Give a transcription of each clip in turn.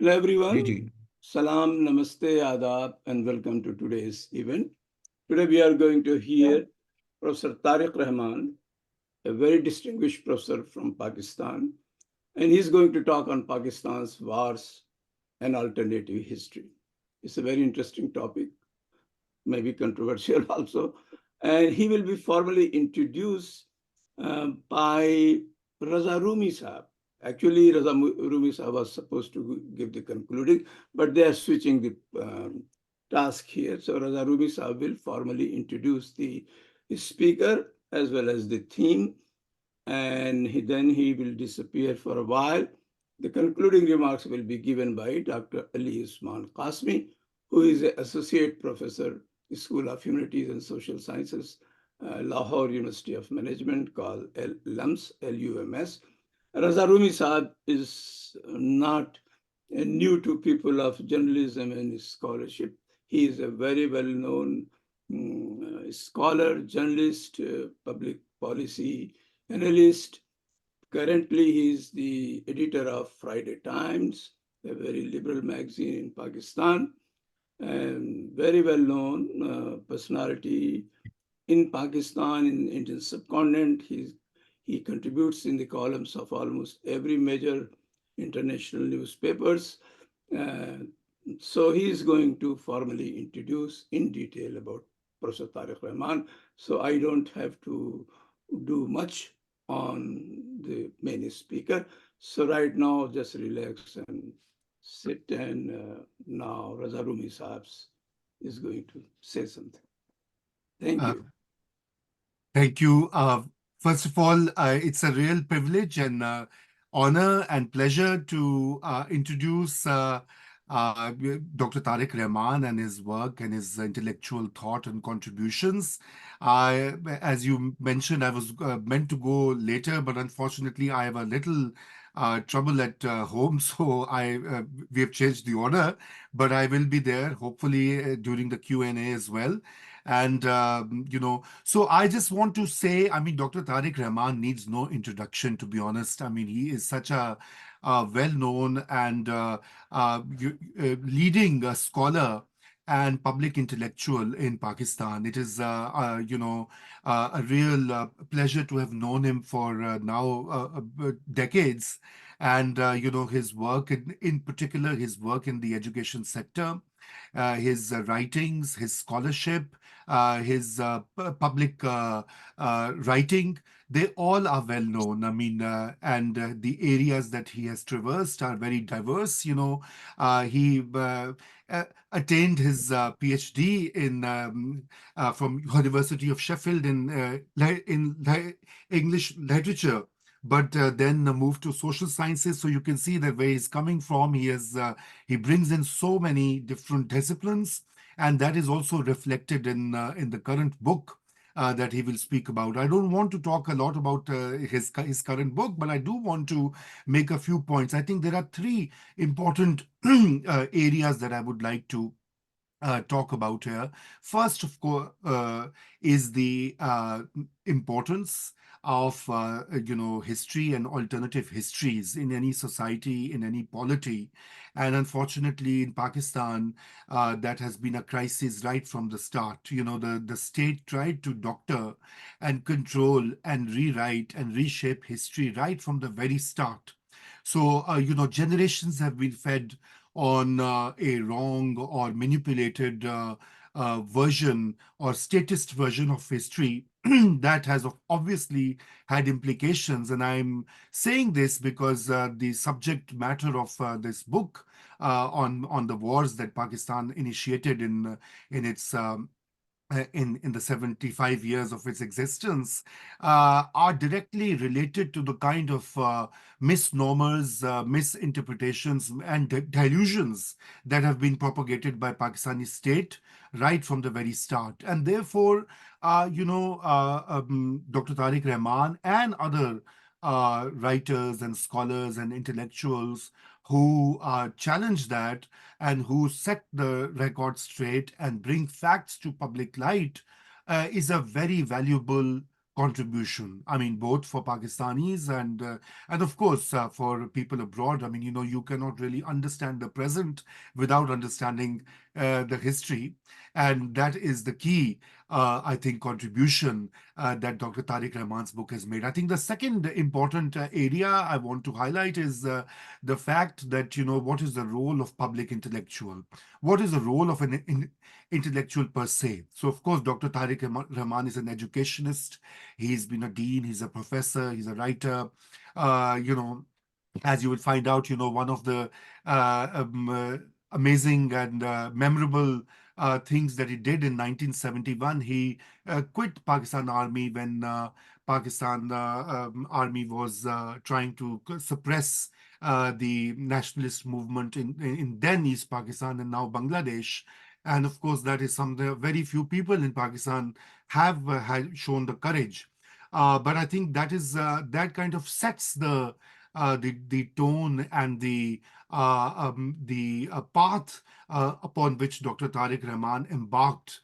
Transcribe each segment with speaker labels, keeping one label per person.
Speaker 1: Hello
Speaker 2: ji
Speaker 1: everyone.
Speaker 2: Ji
Speaker 1: Salam, Namaste, Adab, and welcome to today's event. Today we are going to hear Professor Tariq Rahman, a very distinguished professor from Pakistan, and he's going to talk on Pakistan's wars and alternative history. It's a very interesting topic, maybe controversial also, and he will be formally introduced by Raza Rumi Saab. Actually, Raza Rumi Saab was supposed to give the concluding, but they are switching the task here. So Raza Rumi Saab will formally introduce the speaker as well as the theme, and then he will disappear for a while. The concluding remarks will be given by Dr. Ali Usman Qasmi, who is an associate professor, School of Humanities and Social Sciences, Lahore University of Management, called LUMS, LUMS. Raza Rumi Saab is not new to people of journalism and scholarship. He is a very well-known scholar, journalist, public policy analyst. Currently, he is the editor of Friday Times, a very liberal magazine in Pakistan, and very well known personality in Pakistan, in Indian subcontinent. He contributes in the columns of almost every major international newspapers. Uh, so he is going to formally introduce in detail about Professor Tariq Rahman. So I don't have to do much on the main speaker. So right now, just relax and sit. And now Raza Rumi Saabs is going to say something. Thank
Speaker 2: uh,
Speaker 1: you.
Speaker 2: thank you. First of all, it's a real privilege and honor and pleasure to introduce Dr. Tariq Rahman and his work and his intellectual thought and contributions. As you mentioned, I was meant to go later, but unfortunately, I have a little trouble at home, so I we have changed the order. But I will be there, hopefully, during the Q&A as well. And so I just want to say, I mean, Dr. Tariq Rahman needs no introduction, to be honest. I mean, he is such a well-known and leading scholar and public intellectual in Pakistan. It is, a real pleasure to have known him for now decades. And, his work, in particular, his work in the education sector, his writings, his scholarship, his public writing, they all are well known. I mean, and the areas that he has traversed are very diverse. He attained his PhD in from University of Sheffield in English literature, but then moved to social sciences. So you can see that where he's coming from. He brings in so many different disciplines, and that is also reflected in the current book that he will speak about. I don't want to talk a lot about his current book, but I do want to make a few points. I think there are three important areas that I would like to talk about here. First, of course, is the importance of history and alternative histories in any society, in any polity. And unfortunately, in Pakistan, that has been a crisis right from the start. The state tried to doctor and control and rewrite and reshape history right from the very start. So, generations have been fed on a wrong or manipulated version or statist version of history that has obviously had implications. And I'm saying this because the subject matter of this book on the wars that Pakistan initiated in its in the 75 years of its existence are directly related to the kind of misnomers, misinterpretations, and delusions that have been propagated by Pakistani state right from the very start. And therefore, Dr. Tariq Rahman and other writers and scholars and intellectuals who challenge that and who set the record straight and bring facts to public light is a very valuable contribution. I mean, both for Pakistanis and of course for people abroad. I mean, you cannot really understand the present without understanding the history, and that is the key, I think, contribution that Dr. Tariq Rahman's book has made. I think the second important area I want to highlight is the fact that what is the role of public intellectual? What is the role of an intellectual per se? So, of course, Dr. Tariq Rahman is an educationist. He's been a dean, he's a professor, he's a writer. Uh, you know, as you will find out, one of the uh, um, uh, amazing and memorable things that he did in 1971, he quit Pakistan Army when Pakistan Army was trying to suppress the nationalist movement in then East Pakistan and now Bangladesh. And of course, that is something very few people in Pakistan have had shown the courage. But I think that kind of sets the tone and the path upon which Dr. Tariq Rahman embarked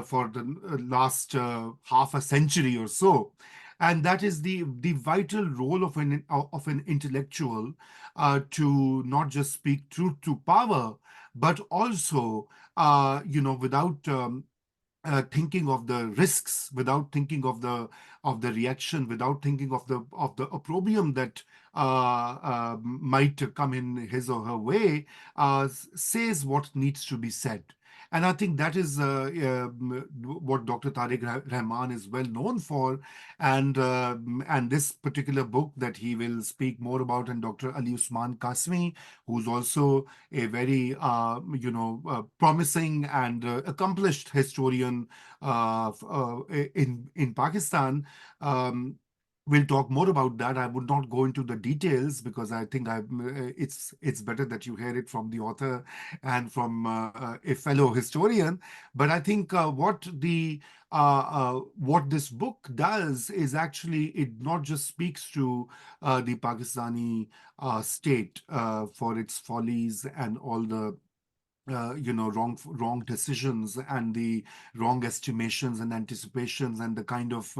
Speaker 2: for the last half a century or so. And that is the vital role of an intellectual to not just speak truth to power, but also, without thinking of the risks, without thinking of the reaction, without thinking of the opprobrium that might come in his or her way, says what needs to be said. And I think that is what Dr. Tariq Rahman is well known for. And this particular book that he will speak more about, and Dr. Ali Usman Kasmi, who's also a very promising and accomplished historian in Pakistan. We'll talk more about that. I would not go into the details because I think it's better that you hear it from the author and from a fellow historian. But I think what this book does is actually it not just speaks to the Pakistani state for its follies and all the wrong decisions and the wrong estimations and anticipations and the kind of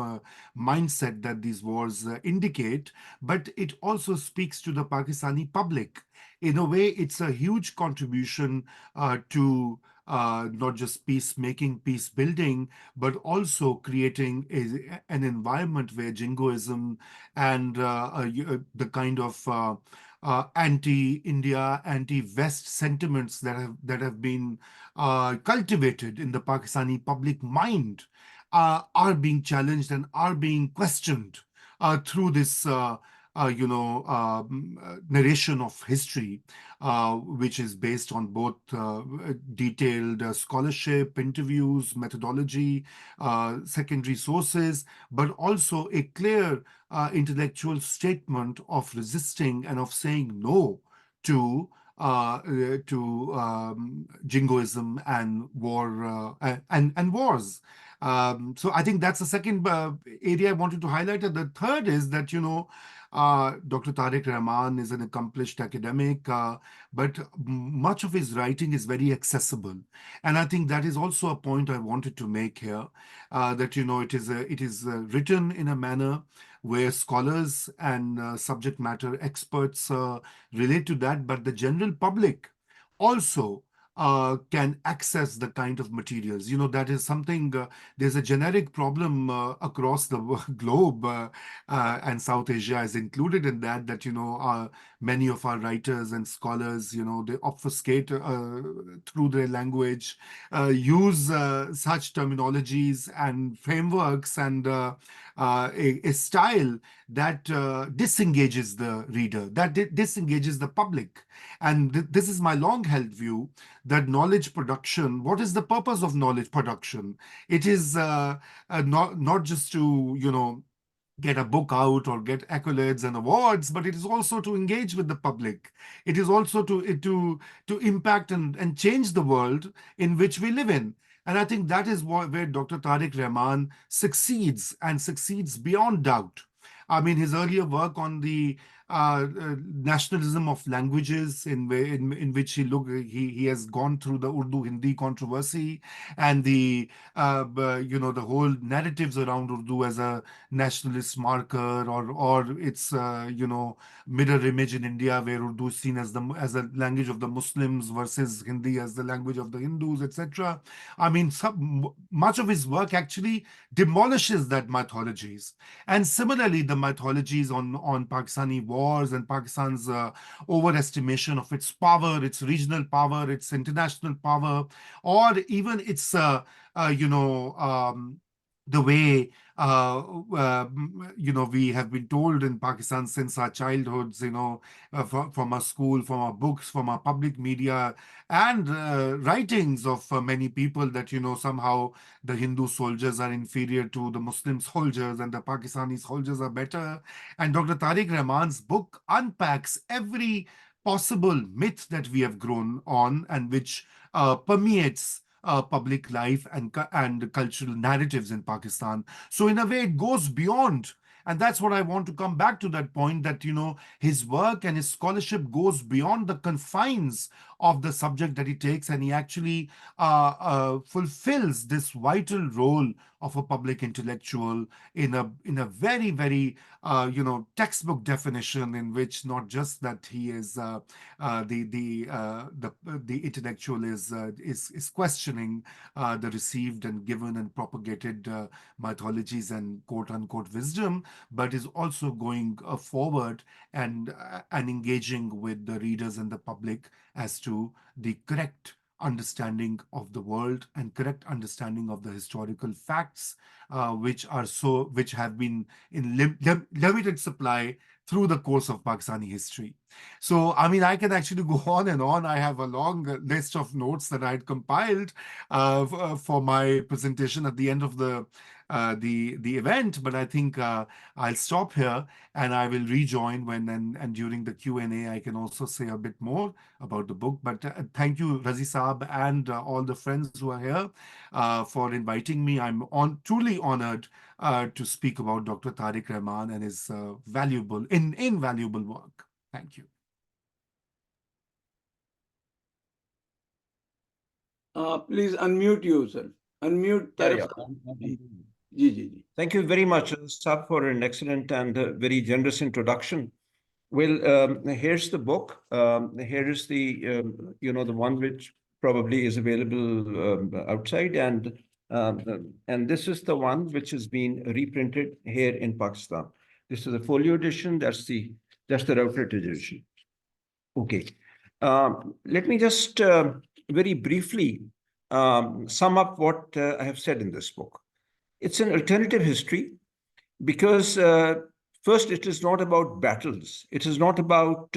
Speaker 2: mindset that these wars indicate, but it also speaks to the Pakistani public. In a way, it's a huge contribution to not just peacemaking, peace building, but also creating an environment where jingoism and the kind of anti-India, anti-West sentiments that have been cultivated in the Pakistani public mind are being challenged and are being questioned through this narration of history, which is based on both detailed scholarship, interviews, methodology, secondary sources, but also a clear intellectual statement of resisting and of saying no to jingoism and war and wars. So I think that's the second area I wanted to highlight. And the third is that Dr. Tariq Rahman is an accomplished academic, but much of his writing is very accessible, and I think that is also a point I wanted to make here. That it is written in a manner where scholars and subject matter experts relate to that, but the general public also can access the kind of materials. That is something, there's a generic problem across the globe, and South Asia is included in that many of our writers and scholars, they obfuscate through their language, use such terminologies and frameworks and a style that disengages the reader, that disengages the public. And this is my long held view that knowledge production, what is the purpose of knowledge production? It is not just to, get a book out or get accolades and awards, but it is also to engage with the public. It is also to impact and change the world in which we live in. And I think that is where Dr. Tariq Rahman succeeds, and succeeds beyond doubt. I mean, his earlier work on the nationalism of languages in which he has gone through the Urdu Hindi controversy and the the whole narratives around Urdu as a nationalist marker or its mirror image in India where Urdu is seen as the language of the Muslims versus Hindi as the language of the Hindus, etc. I mean, much of his work actually demolishes that mythologies. And similarly, the mythologies on Pakistani wars and Pakistan's overestimation of its power, its regional power, its international power, or even its, the way we have been told in Pakistan since our childhoods, from our school, from our books, from our public media, and writings of many people that, somehow the Hindu soldiers are inferior to the Muslim soldiers and the Pakistani soldiers are better. And Dr. Tariq Rahman's book unpacks every possible myth that we have grown on and which permeates public life and cultural narratives in Pakistan. So in a way, it goes beyond. And that's what I want to come back to that point that, his work and his scholarship goes beyond the confines of the subject that he takes, and he actually fulfills this vital role of a public intellectual in a very, very textbook definition, in which not just that he is the intellectual is questioning the received and given and propagated mythologies and quote unquote wisdom, but is also going forward and engaging with the readers and the public as to the correct understanding of the world and correct understanding of the historical facts, which have been in limited supply through the course of Pakistani history. So, I mean, I can actually go on and on. I have a long list of notes that I had compiled for my presentation at the end of the event, but I think I'll stop here and I will rejoin and during the Q&A I can also say a bit more about the book. But thank you, Razi Saab, and all the friends who are here for inviting me. I'm truly honored to speak about Dr. Tariq Rahman and his invaluable work. Thank you.
Speaker 1: Please unmute yourself. Unmute Tariq.
Speaker 3: Thank you very much, Sab, for an excellent and very generous introduction. Well, here's the book. Here is the the one which probably is available outside, and this is the one which has been reprinted here in Pakistan. This is the folio edition. That's the routlet edition. Okay. Let me just very briefly sum up what I have said in this book. It's an alternative history because first, it is not about battles. It is not about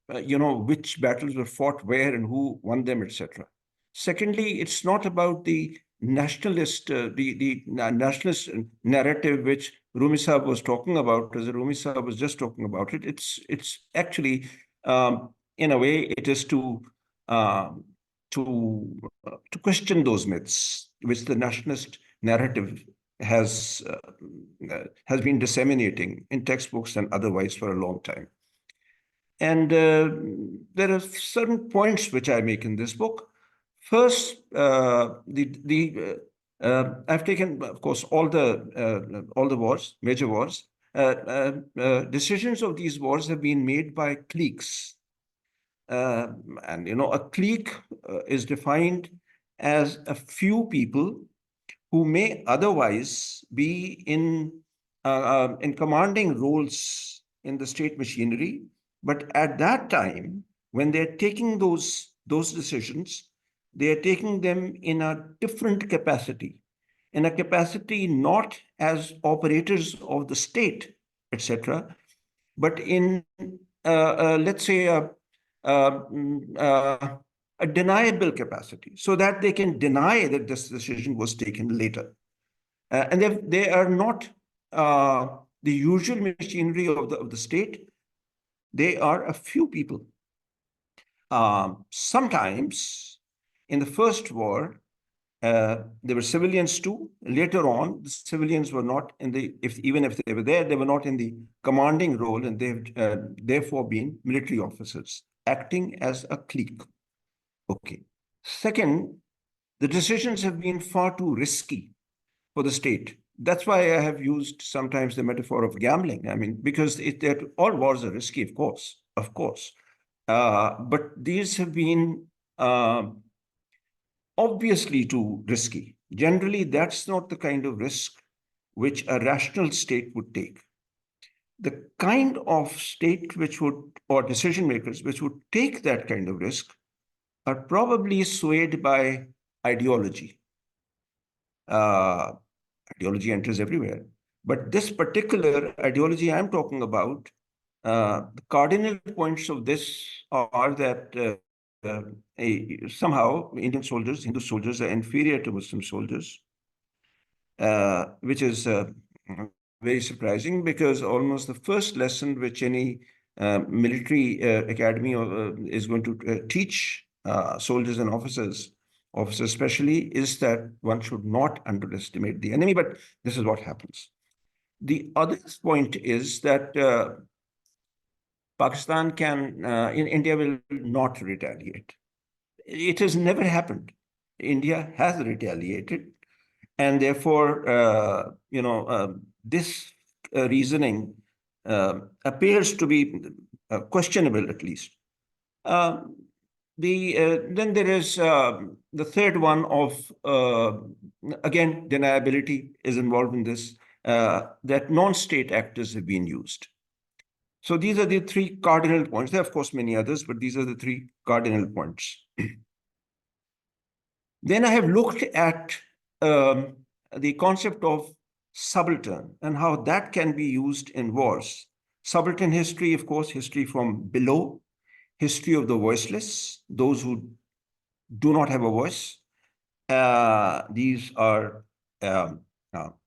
Speaker 3: which battles were fought where and who won them, etc. Secondly, it's not about the nationalist nationalist narrative which Rumi Saab was talking about, as Rumi Saab was just talking about it. It's actually in a way it is to question those myths which the nationalist narrative has been disseminating in textbooks and otherwise for a long time. And there are certain points which I make in this book. First, I've taken, of course, all the wars, major wars. Decisions of these wars have been made by cliques. And a clique is defined as a few people who may otherwise be in commanding roles in the state machinery, but at that time, when they're taking those decisions, they are taking them in a different capacity, in a capacity not as operators of the state, etc., but in let's say a deniable capacity, so that they can deny that this decision was taken later. And they are not the usual machinery of the state. They are a few people. Sometimes in the First War, There were civilians too. Later on, the civilians were not in the, even if they were there, they were not in the commanding role, and they've therefore been military officers acting as a clique. Okay. Second, the decisions have been far too risky for the state. That's why I have used sometimes the metaphor of gambling. I mean, because all wars are risky, of course, but these have been obviously too risky. Generally, that's not the kind of risk which a rational state would take. The kind of state which would, or decision makers which would take that kind of risk, are probably swayed by ideology. Ideology enters everywhere. But this particular ideology I'm talking about, the cardinal points of this are that somehow Indian soldiers, Hindu soldiers, are inferior to Muslim soldiers, which is very surprising, because almost the first lesson which any military academy is going to teach soldiers and officers especially, is that one should not underestimate the enemy. But this is what happens. The other point is that Pakistan in India will not retaliate. It has never happened. India has retaliated, and therefore, this reasoning appears to be questionable, at least. Then there is the third one of, again, deniability is involved in this, that non-state actors have been used. So these are the three cardinal points. There are, of course, many others, but these are the three cardinal points. Then I have looked at the concept of subaltern and how that can be used in wars. Subaltern history, of course, history from below, history of the voiceless, those who do not have a voice. These are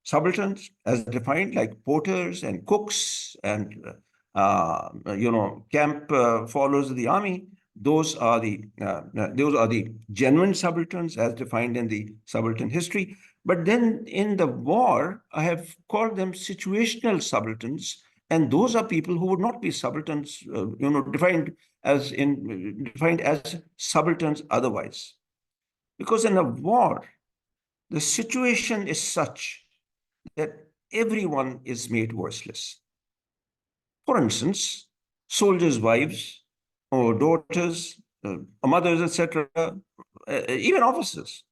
Speaker 3: subalterns, as defined, like porters and cooks and camp followers of the army. Those are the genuine subalterns, as defined in the subaltern history. But then in the war, I have called them situational subalterns, and those are people who would not be subalterns, defined as subalterns otherwise. Because in a war, the situation is such that everyone is made voiceless. For instance, soldiers' wives or daughters, mothers, etc., even officers,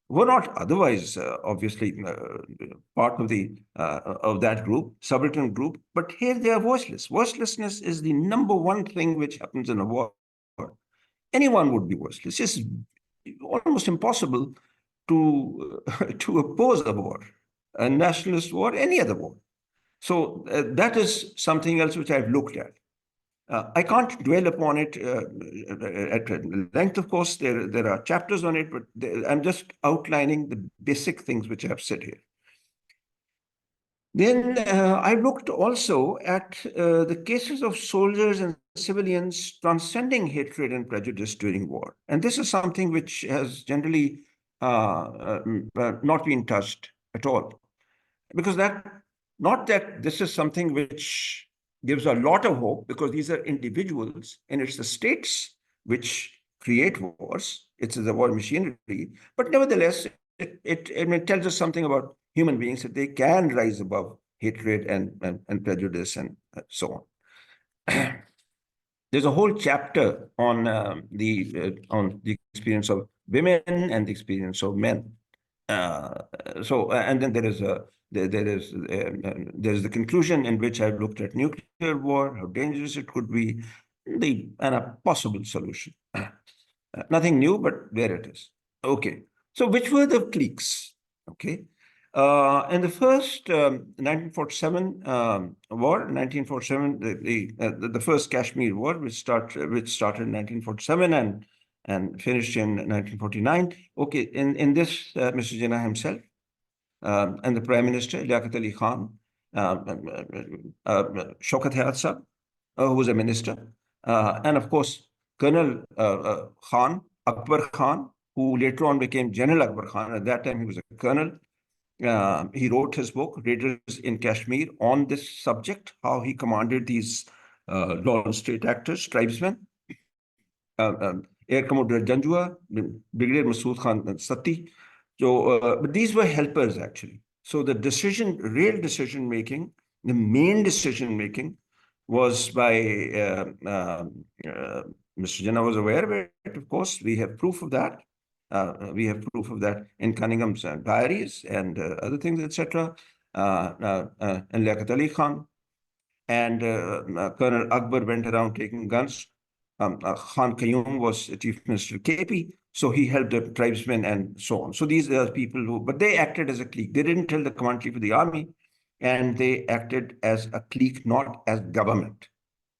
Speaker 3: were not otherwise, obviously, part of that group, subaltern group, but here they are voiceless. Voicelessness is the number one thing which happens in a war. Anyone would be voiceless. It's almost impossible to oppose a war, a nationalist war, any other war. So that is something else which I've looked at. I can't dwell upon it at length, of course. There are chapters on it, but I'm just outlining the basic things which I've said here. Then I looked also at the cases of soldiers and civilians transcending hatred and prejudice during war. And this is something which has generally not been touched at all. Because not that this is something which gives a lot of hope, because these are individuals and it's the states which create wars. It's the war machinery. But nevertheless, it tells us something about human beings, that they can rise above hatred and prejudice and so on. There's a whole chapter on the experience of women and the experience of men. And then there is the conclusion, in which I've looked at nuclear war, how dangerous it could be, and a possible solution. Nothing new, but there it is. Okay. So which were the cliques? Okay. In the first 1947 war, 1947, the first Kashmir war, which started in 1947 and finished in 1949. Okay, in this, Mr. Jinnah himself and the Prime Minister, Liaquat Ali Khan, Shaukat Hayat Sahab, who was a minister, and of course, Colonel Khan, Akbar Khan, who later on became General Akbar Khan. At that time, he was a colonel. He wrote his book, Raiders in Kashmir, on this subject, how he commanded these lone state actors, tribesmen. Air Commodore Janjua, Brigadier Masood Khan Sati. So, but these were helpers actually. So the real decision making, the main decision making was by Mr. Jinnah was aware of it, of course. We have proof of that. We have proof of that in Cunningham's diaries and other things, etc. And Liaquat Ali Khan and Colonel Akbar went around taking guns. Khan Qayyum was Chief Minister KP, so he helped the tribesmen and so on. So these are people who, but they acted as a clique. They didn't tell the command chief of the army, and they acted as a clique, not as government.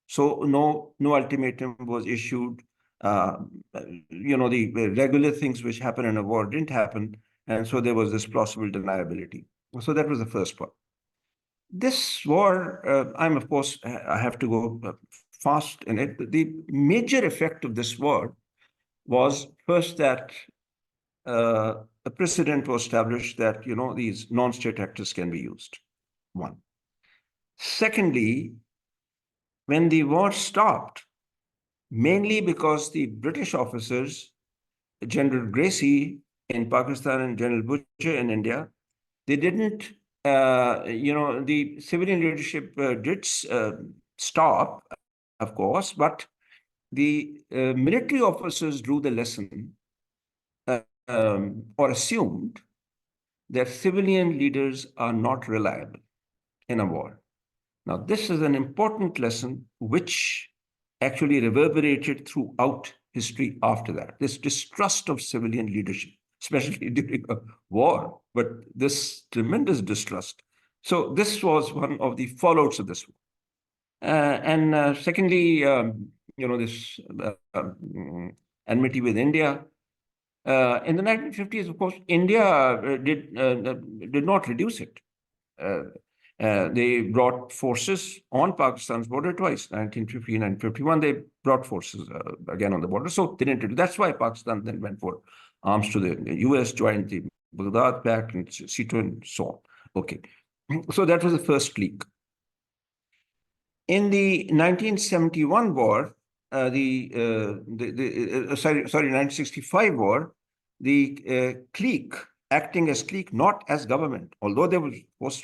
Speaker 3: So no ultimatum was issued. The regular things which happen in a war didn't happen, and so there was this plausible deniability. So that was the first part. This war, of course, I have to go fast in it. The major effect of this war was first that a precedent was established that, these non-state actors can be used. One. Secondly, when the war stopped, mainly because the British officers, General Gracie in Pakistan and General Butcher in India, they didn't, the civilian leadership did stop, of course, but the military officers drew the lesson or assumed that civilian leaders are not reliable in a war. Now, this is an important lesson which actually reverberated throughout history after that. This distrust of civilian leadership, especially during a war, but this tremendous distrust. So this was one of the fallouts of this war. And secondly, this enmity with India. In the 1950s, of course, India did not reduce it. They brought forces on Pakistan's border twice, 1950 and 1951. They brought forces again on the border. So they didn't. That's why Pakistan then went for arms to the US, joined the Baghdad Pact and SEATO and so on. Okay. So that was the first leak. In the 1971 war, 1965 war, the clique acting as clique, not as government, although there was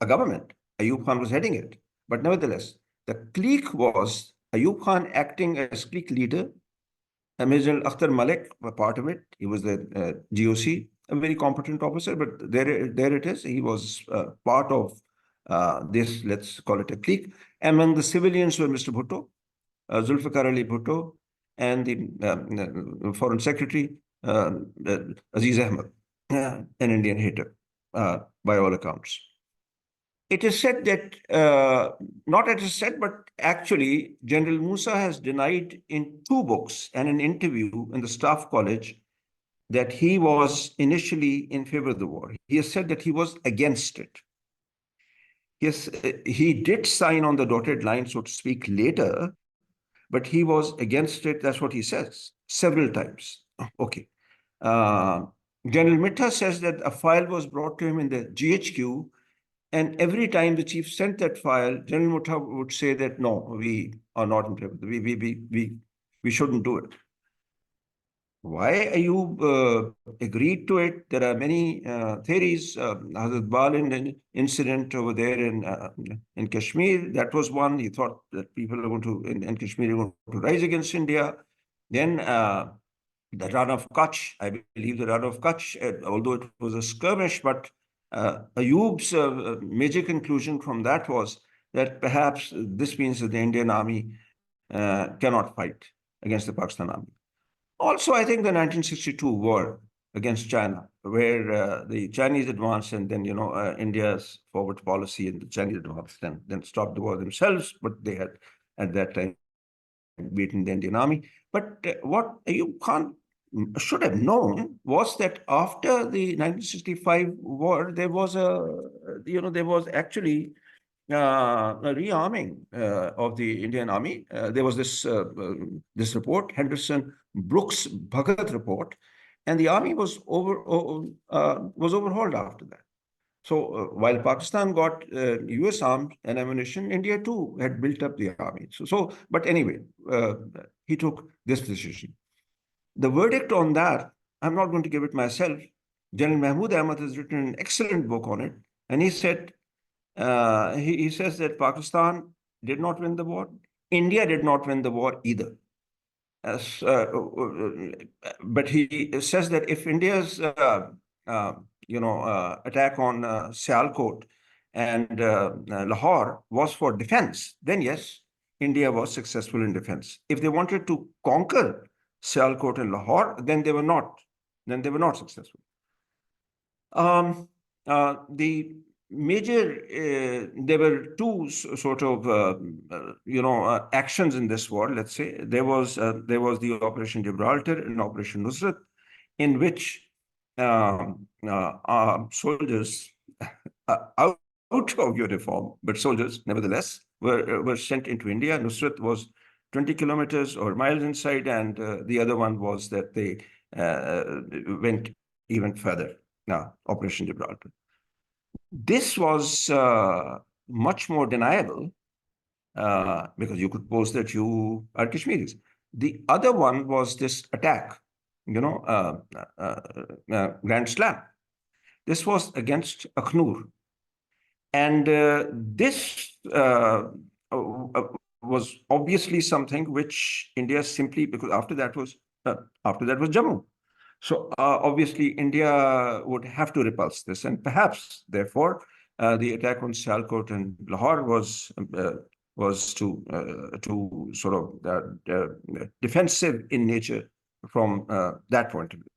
Speaker 3: a government, Ayub Khan was heading it, but nevertheless, the clique was Ayub Khan acting as clique leader, Major Akhtar Malik, a part of it. He was the GOC, a very competent officer, but there it is. He was part of this, let's call it a clique. Among the civilians were Mr. Bhutto, Zulfikar Ali Bhutto, and the Foreign Secretary, Aziz Ahmed, an Indian hater, by all accounts. It is said that, not it is said, but actually, General Musa has denied in 2 books and an interview in the Staff College that he was initially in favor of the war. He has said that he was against it. Yes, he did sign on the dotted line, so to speak, later, but he was against it. That's what he says several times. Okay. General Mitta says that a file was brought to him in the GHQ, and every time the chief sent that file, General Mitta would say that, no, we are not in favor. We shouldn't do it. Why Ayub agreed to it? There are many theories. Hazrat Balin incident over there in Kashmir, that was one. He thought that people are going to, in Kashmir, are going to rise against India. Then the run of Kutch, I believe the run of Kutch, although it was a skirmish, but Ayub's major conclusion from that was that perhaps this means that the Indian army cannot fight against the Pakistan army. Also, I think the 1962 war against China, where the Chinese advanced and then, India's forward policy and the Chinese advanced and then stopped the war themselves, but they had at that time beaten the Indian army. But what you should have known was that after the 1965 war, there was actually a rearming of the Indian army. There was this report, Henderson Brooks Bhagat report, and the army was overhauled after that. So while Pakistan got US arms and ammunition, India too had built up the army. But anyway, he took this decision. The verdict on that, I'm not going to give it myself. General Mahmood Ahmad has written an excellent book on it, and he said, he says that Pakistan did not win the war. India did not win the war either. But he says that if India's attack on Sialkot and Lahore was for defense, then yes, India was successful in defense. If they wanted to conquer Sialkot and Lahore, then they were not. Then they were not successful. The major, there were two sort of, actions in this war. Let's say there was the Operation Gibraltar and Operation Nusrat, in which soldiers out of uniform, but soldiers nevertheless were sent into India. Nusrat was 20 kilometers or miles inside, and the other one was that they went even further. Now, Operation Gibraltar. This was much more deniable because you could pose that you are Kashmiris. The other one was this attack, Grand Slam. This was against Akhnur. And this was obviously something which India simply, because after that was Jammu. So obviously India would have to repulse this, and perhaps therefore the attack on Sialkot and Lahore was to sort of defensive in nature from that point of view.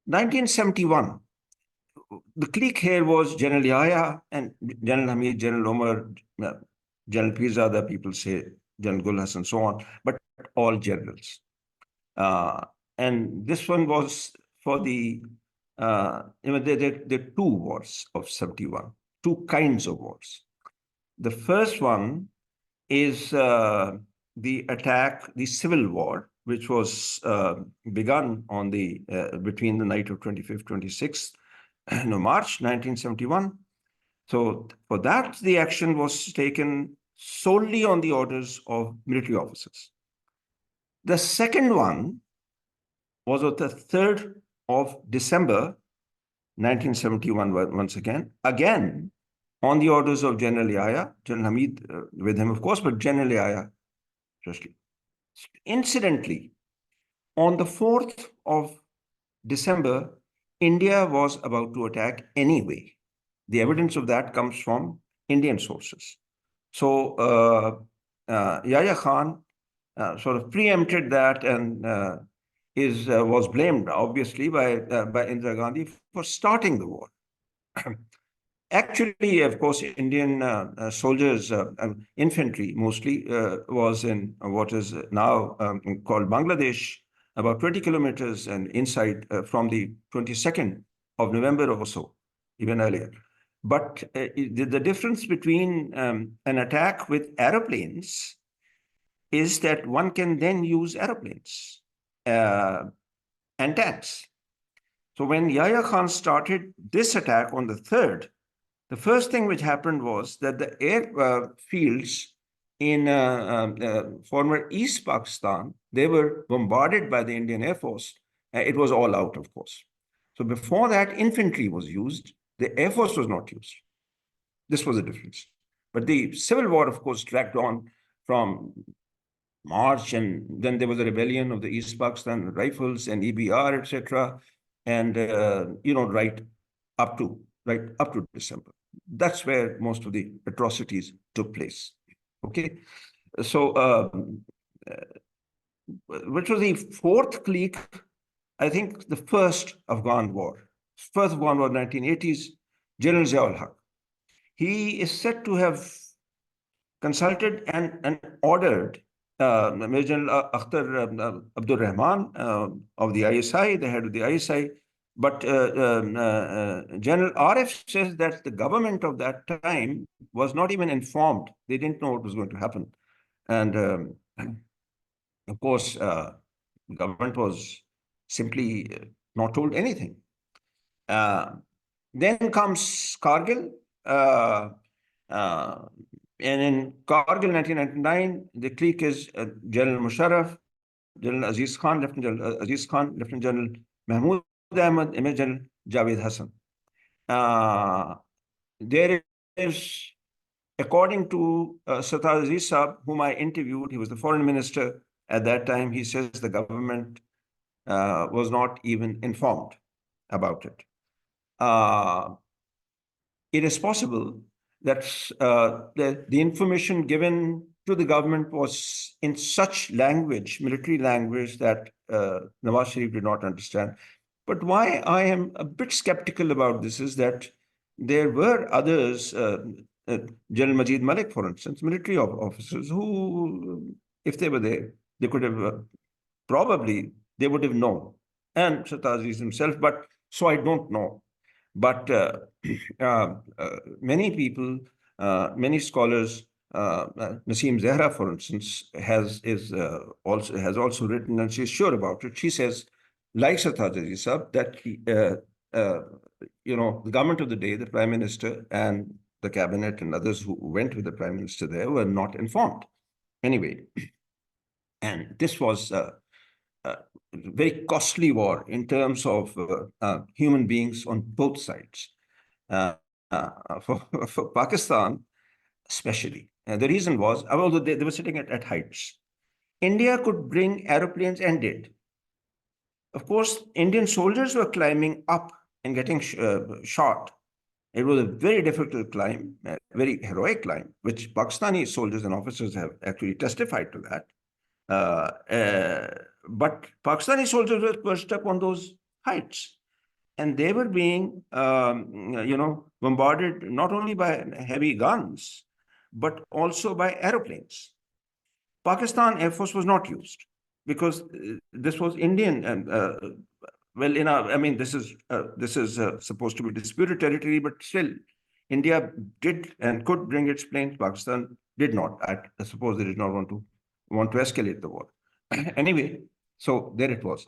Speaker 3: 1971, the clique here was General Yahya and General Hamid, General Omar, General Pirzada, people say General Gulhas and so on, but all generals. And this one was for the, there are two wars of 71, two kinds of wars. The first one is the attack, the civil war, which was begun on the between the night of 25th, 26th, March 1971. So for that, the action was taken solely on the orders of military officers. The second one was on the 3rd of December, 1971, once again on the orders of General Yahya, General Hamid with him, of course, but General Yahya especially. Incidentally, on the 4th of December, India was about to attack anyway. The evidence of that comes from Indian sources. So Yahya Khan sort of preempted that and was blamed, obviously, by Indira Gandhi for starting the war. Actually, of course, Indian soldiers, infantry mostly, was in what is now called Bangladesh, about 20 kilometers and inside from the 22nd of November or so, even earlier. But the difference between an attack with aeroplanes is that one can then use aeroplanes and tanks. So when Yahya Khan started this attack on the 3rd, the first thing which happened was that the airfields in former East Pakistan, they were bombarded by the Indian Air Force. It was all out, of course. So before that, infantry was used. The Air Force was not used. This was the difference. But the civil war, of course, dragged on from March, and then there was a rebellion of the East Pakistan Rifles and EBR, etc., and right up to December. That's where most of the atrocities took place. Okay, so which was the fourth clique? I think the first Afghan war. First Afghan war, 1980s. General Ziaul Haq. He is said to have consulted and ordered Major General Akhtar Abdul Rahman of the ISI, the head of the ISI. But General Arif says that the government of that time was not even informed. They didn't know what was going to happen. And of course, The government was simply not told anything. Then comes Kargil. And in Kargil 1999, the clique is General Musharraf, General Aziz Khan, Lieutenant General Aziz Khan, Lieutenant General Mahmood Ahmad, Major General Javed Hassan. There is, according to Sitara Aziz Saab, whom I interviewed, he was the foreign minister at that time, he says the government was not even informed about it. It is possible that the information given to the government was in such language, military language, that Nawaz Sharif did not understand. But why I am a bit skeptical about this is that there were others, General Majid Malik, for instance, military officers who, if they were there, they could have probably, they would have known. And Sitara Aziz himself, but so I don't know. But many people, many scholars, Naseem Zehra, for instance, has also written, and she's sure about it. She says, like Sitara Aziz Saab, that the government of the day, the prime minister and the cabinet and others who went with the prime minister there were not informed. Anyway, and this was a very costly war in terms of human beings on both sides. For Pakistan, especially. The reason was, although they were sitting at heights, India could bring aeroplanes and did. Of course, Indian soldiers were climbing up and getting shot. It was a very difficult climb, a very heroic climb, which Pakistani soldiers and officers have actually testified to that. But Pakistani soldiers were perched up on those heights, and they were being, bombarded not only by heavy guns, but also by aeroplanes. Pakistan Air Force was not used because this was Indian, and this is supposed to be disputed territory, but still, India did and could bring its planes. Pakistan did not. I suppose they did not want to escalate the war. Anyway, so there it was.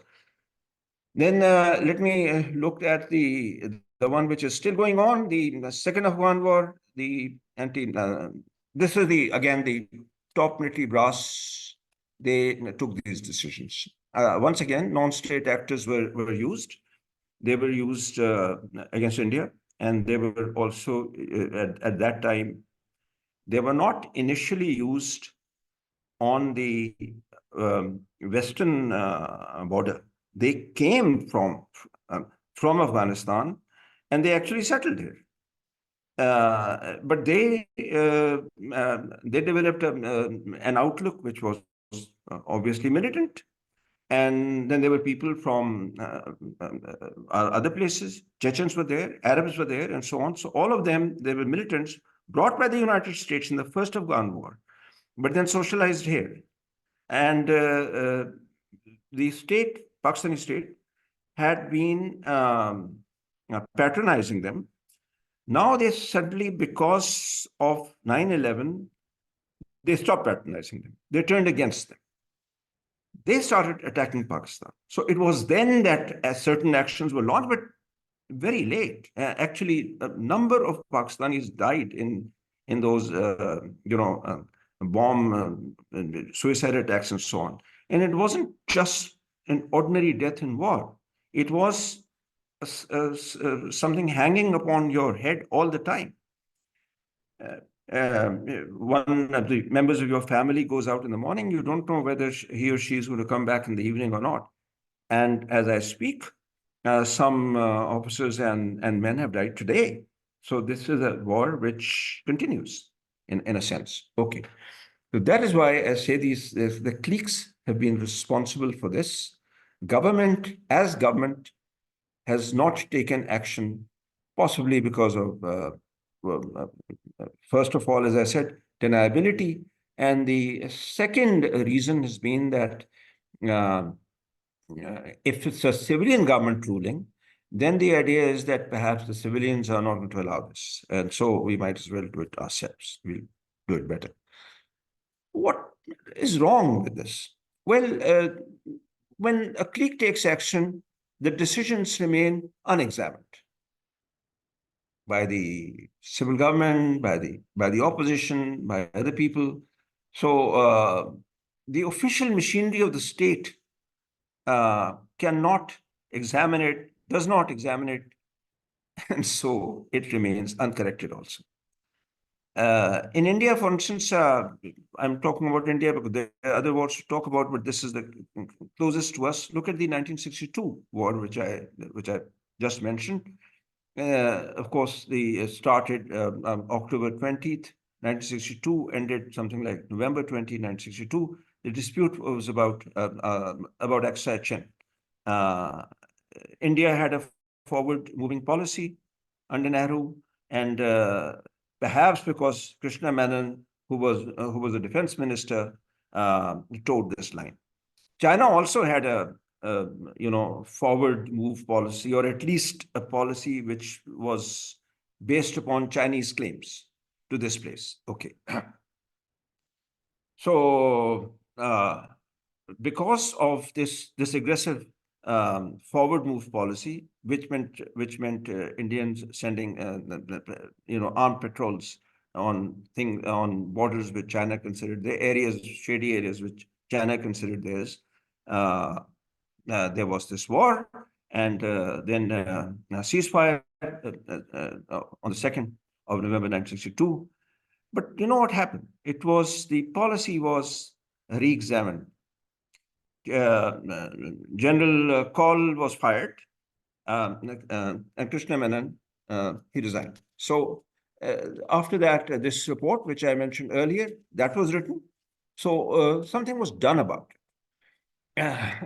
Speaker 3: Then let me look at the one which is still going on, the second Afghan war, this is again the top military brass. They took these decisions. Once again, non-state actors were used. They were used against India, and they were also at that time. They were not initially used on the western border. They came from Afghanistan, and they actually settled here. But they developed an outlook which was obviously militant. And then there were people from other places. Chechens were there, Arabs were there, and so on. So all of them, they were militants brought by the United States in the first Afghan war, but then socialized here. And the state, Pakistani state, had been patronizing them. Now they suddenly, because of 9/11, they stopped patronizing them. They turned against them. They started attacking Pakistan. So it was then that certain actions were launched, but very late. Actually, a number of Pakistanis died in those, bomb, suicide attacks and so on. And it wasn't just an ordinary death in war. It was something hanging upon your head all the time. One of the members of your family goes out in the morning, you don't know whether he or she is going to come back in the evening or not. And as I speak, some officers and men have died today. So this is a war which continues in a sense. Okay. So that is why I say the cliques have been responsible for this. Government, as government, has not taken action, possibly because of, first of all, as I said, deniability. And the second reason has been that if it's a civilian government ruling, then the idea is that perhaps the civilians are not going to allow this. And so we might as well do it ourselves. We'll do it better. What is wrong with this? Well, when a clique takes action, the decisions remain unexamined by the civil government, by the opposition, by other people. So the official machinery of the state cannot examine it, does not examine it, and so it remains uncorrected also. In India, for instance, I'm talking about India because there are other wars to talk about, but this is the closest to us. Look at the 1962 war, which I just mentioned. Of course, the started October 20th, 1962, ended something like November 20, 1962. The dispute was about accession. India had a forward-moving policy under Nehru, and perhaps because Krishna Menon, who was a defense minister, towed this line. China also had a forward move policy, or at least a policy which was based upon Chinese claims to this place. Okay. So because of this aggressive forward move policy, which meant Indians sending armed patrols on borders which China considered their areas, shady areas which China considered theirs. There was this war, and then a ceasefire on the 2nd of November 1962. But you know what happened? The policy was re-examined. General Call was fired, and Krishna Menon, he resigned. So after that, this report, which I mentioned earlier, that was written. So something was done about it.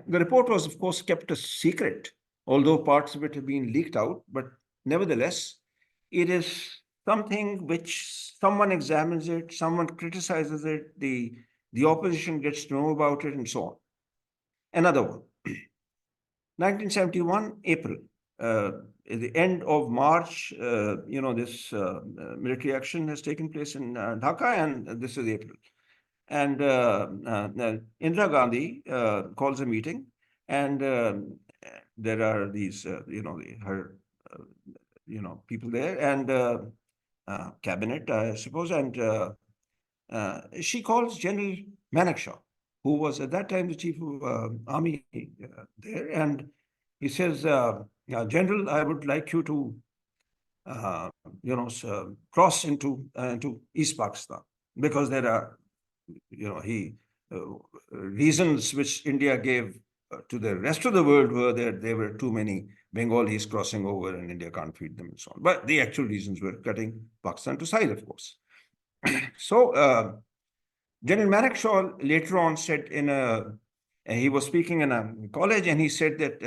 Speaker 3: The report was, of course, kept a secret, although parts of it have been leaked out. But nevertheless, it is something which someone examines it, someone criticizes it, the opposition gets to know about it, and so on. Another one, 1971, April. At the end of March, this military action has taken place in Dhaka, and this is April. And Indira Gandhi calls a meeting, and there are these, her people there, and cabinet, I suppose, and she calls General Manekshaw, who was at that time the chief of army there, and he says, General, I would like you to, cross into East Pakistan, because there are, reasons which India gave to the rest of the world were that there were too many Bengalis crossing over and India can't feed them and so on. But the actual reasons were cutting Pakistan to size, of course. So General Manekshaw later on said he was speaking in a college, and he said that,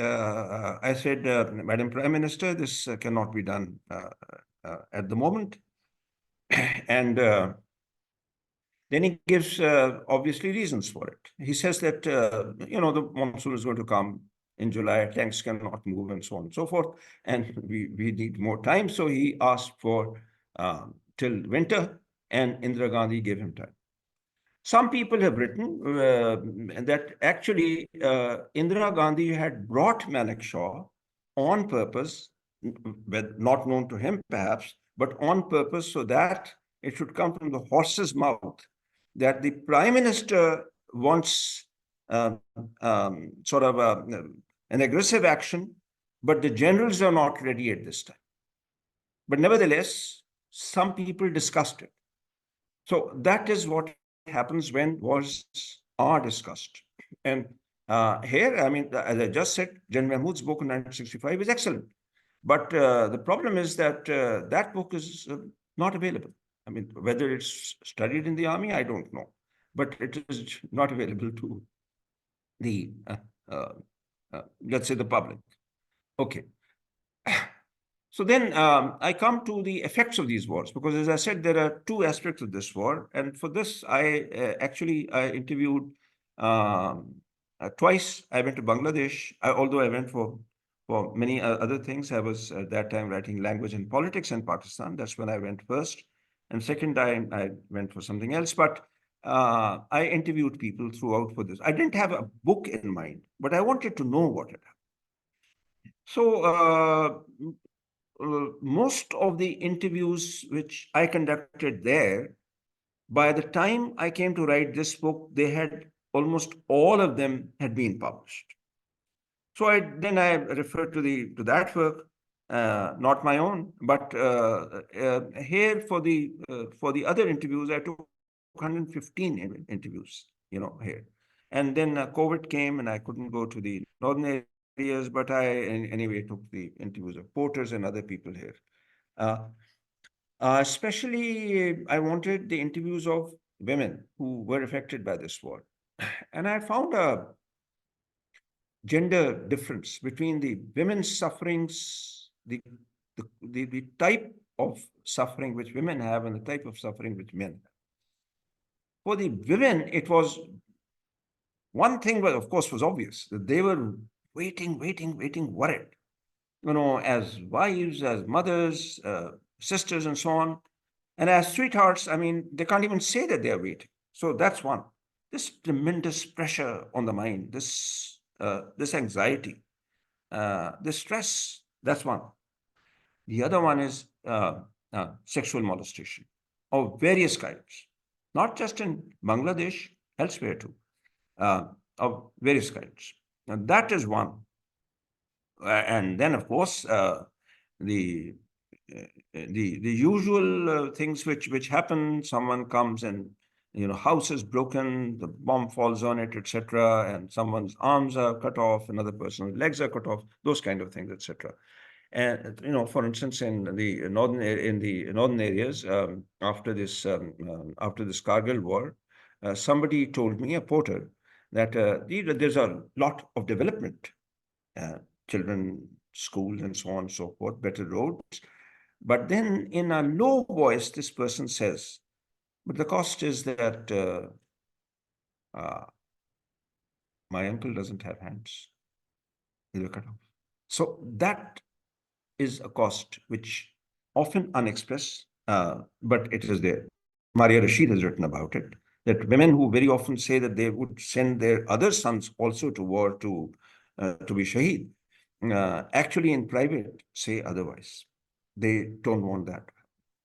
Speaker 3: I said, Madam Prime Minister, this cannot be done at the moment. And then he gives obviously reasons for it. He says that, the monsoon is going to come in July, tanks cannot move, and so on and so forth. And we need more time. So he asked for till winter, and Indira Gandhi gave him time. Some people have written that actually Indira Gandhi had brought Manekshaw on purpose, not known to him perhaps, but on purpose, so that it should come from the horse's mouth that the Prime Minister wants sort of an aggressive action, but the generals are not ready at this time. But nevertheless, some people discussed it. So that is what happens when wars are discussed. And here, I mean, as I just said, General Mahmood's book in 1965 is excellent. But the problem is that that book is not available. I mean, whether it's studied in the army, I don't know. But it is not available to the, let's say, the public. Okay. So then I come to the effects of these wars, because as I said, there are two aspects of this war. And for this, I interviewed twice. I went to Bangladesh, although I went for many other things. I was at that time writing language and politics in Pakistan. That's when I went first. And second time, I went for something else. But I interviewed people throughout for this. I didn't have a book in mind, but I wanted to know what had happened. So most of the interviews which I conducted there, by the time I came to write this book, they had almost all of them had been published. So then I referred to that work, not my own, but here for the other interviews, I took 115 interviews, here. And then COVID came and I couldn't go to the northern areas, but anyway took the interviews of porters and other people here. Especially, I wanted the interviews of women who were affected by this war. And I found a gender difference between the women's sufferings, the type of suffering which women have and the type of suffering which men have. For the women, it was one thing, but of course was obvious that they were waiting, worried, as wives, as mothers, sisters, and so on. And as sweethearts, I mean, they can't even say that they are waiting. So that's one. This tremendous pressure on the mind, this anxiety, this stress, that's one. The other one is sexual molestation of various kinds, not just in Bangladesh, elsewhere too, of various kinds. And that is one. And then, of course, the usual things which happen. Someone comes and house is broken, the bomb falls on it, etc., and someone's arms are cut off, another person's legs are cut off, those kind of things, etc. And for instance, in the northern areas, after this Kargil war, somebody told me, a porter, that there's a lot of development, children, schools, and so on and so forth, better roads. But then in a low voice, this person says, but the cost is that my uncle doesn't have hands. They were cut off. So that is a cost which often unexpressed, but it is there. Maria Rashid has written about it, that women who very often say that they would send their other sons also to war to be shaheed, actually in private say otherwise. They don't want that.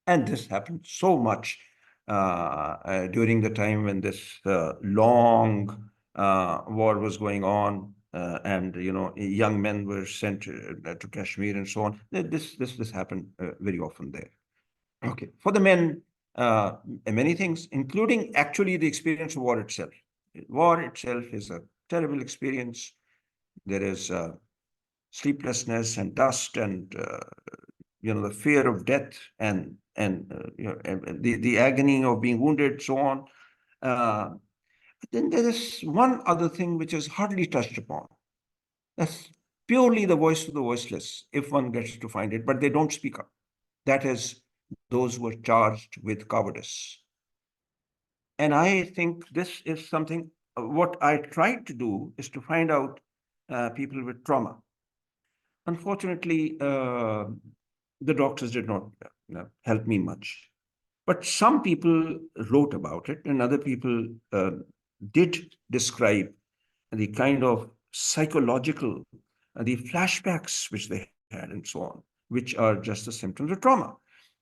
Speaker 3: And this happened so much during the time when this long war was going on, and young men were sent to Kashmir and so on. This happened very often there. Okay, for the men, many things, including actually the experience of war itself. War itself is a terrible experience. There is sleeplessness and dust and the fear of death and the agony of being wounded, so on. But then there is one other thing which is hardly touched upon. That's purely the voice of the voiceless, if one gets to find it, but they don't speak up. That is those who are charged with cowardice. And I think this is something, what I tried to do is to find out people with trauma. Unfortunately, the doctors did not help me much. But some people wrote about it, and other people did describe the kind of psychological, the flashbacks which they had and so on, which are just the symptoms of trauma.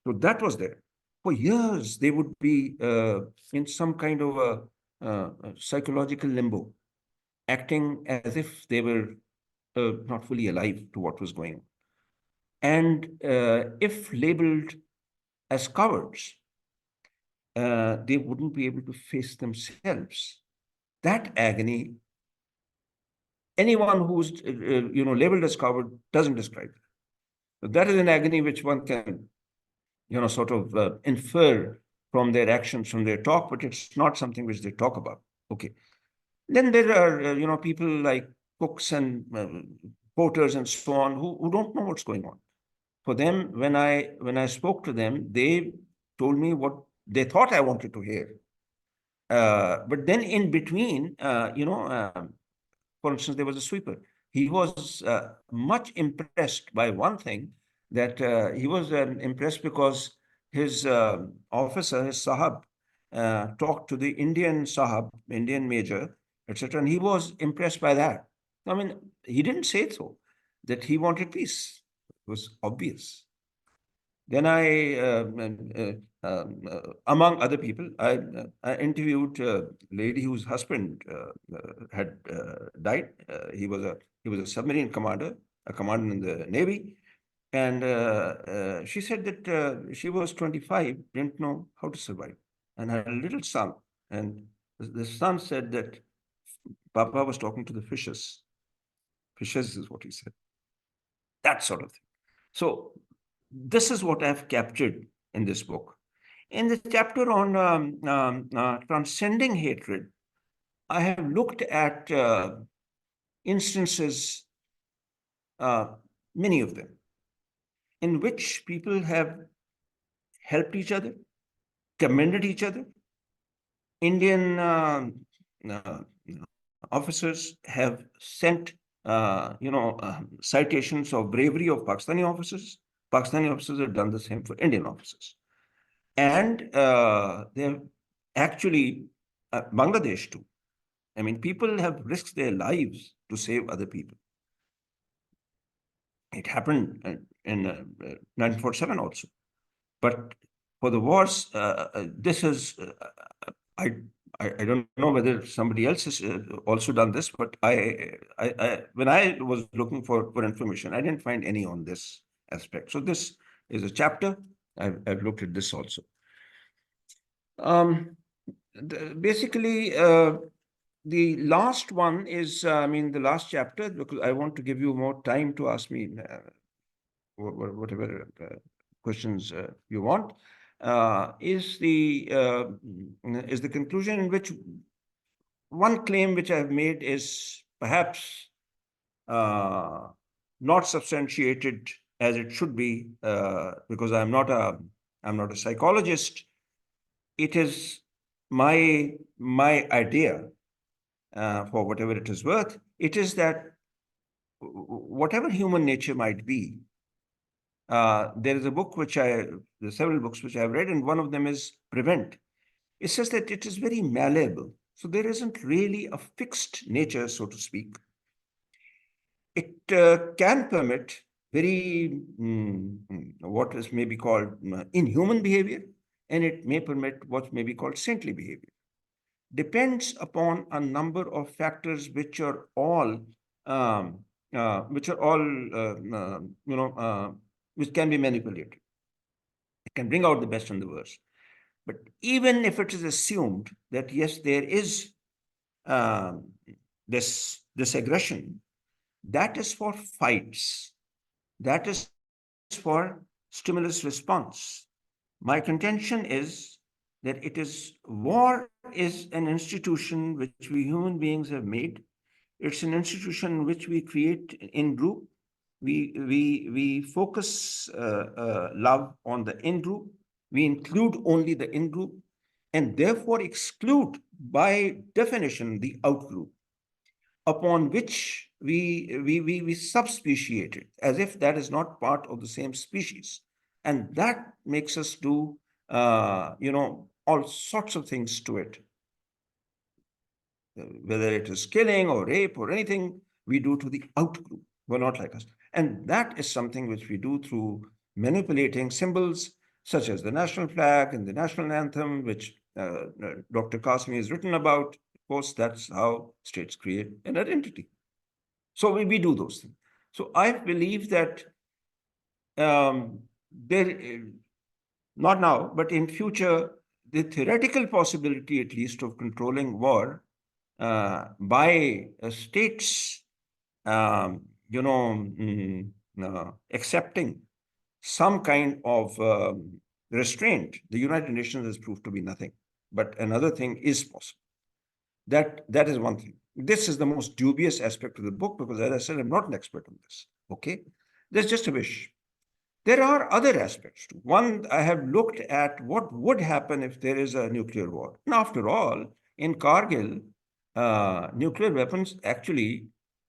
Speaker 3: So that was there. For years, they would be in some kind of a psychological limbo, acting as if they were not fully alive to what was going on. And if labeled as cowards, they wouldn't be able to face themselves. That agony, anyone who's labeled as coward doesn't describe it. But that is an agony which one can sort of infer from their actions, from their talk, but it's not something which they talk about. Okay. Then there are people like cooks and porters and so on who don't know what's going on. For them, when I spoke to them, they told me what they thought I wanted to hear. But then in between, for instance, there was a sweeper. He was much impressed by one thing, that he was impressed because his officer, his sahab, talked to the Indian Sahab, Indian major, etc. And he was impressed by that. I mean, he didn't say so, that he wanted peace. It was obvious. Then among other people, I interviewed a lady whose husband had died. He was a submarine commander, a commander in the Navy. And she said that she was 25, didn't know how to survive, and had a little son. And the son said that Papa was talking to the fishes. Fishes is what he said. That sort of thing. So this is what I've captured in this book. In the chapter on transcending hatred, I have looked at instances, many of them, in which people have helped each other, commended each other. Indian officers have sent, citations of bravery of Pakistani officers. Pakistani officers have done the same for Indian officers. And they have actually, Bangladesh too. I mean, people have risked their lives to save other people. It happened in 1947 also. But for the wars, this is, I don't know whether somebody else has also done this, but when I was looking for information, I didn't find any on this aspect. So this is a chapter. I've looked at this also. Basically, the last one is, the last chapter, because I want to give you more time to ask me whatever questions you want, is the conclusion, in which one claim which I've made is perhaps not substantiated as it should be, because I'm not a psychologist. It is my idea, for whatever it is worth. It is that whatever human nature might be, there is a book there's several books which I've read, and one of them is Prevent. It says that it is very malleable. So there isn't really a fixed nature, so to speak. It can permit very, what is maybe called inhuman behavior, and it may permit what may be called saintly behavior. Depends upon a number of factors which are all, which can be manipulated. It can bring out the best and the worst. But even if it is assumed that yes, there is this aggression, that is for fights, that is for stimulus response. My contention is that war is an institution which we human beings have made. It's an institution which we create in group. We focus love on the in group. We include only the in group, and therefore exclude by definition the out group, upon which we subspeciate it, as if that is not part of the same species. And that makes us do all sorts of things to it. Whether it is killing or rape or anything, we do to the out group. We're not like us. And that is something which we do through manipulating symbols such as the national flag and the national anthem, which Dr. Kasmi has written about. Of course, that's how states create an identity. So we do those things. So I believe that not now, but in future, the theoretical possibility, at least, of controlling war by states, accepting some kind of restraint. The United Nations has proved to be nothing, but another thing is possible. That is one thing. This is the most dubious aspect of the book, because, as I said, I'm not an expert on this. Okay, there's just a wish. There are other aspects too. One, I have looked at what would happen if there is a nuclear war. And after all, in Kargil, nuclear weapons actually,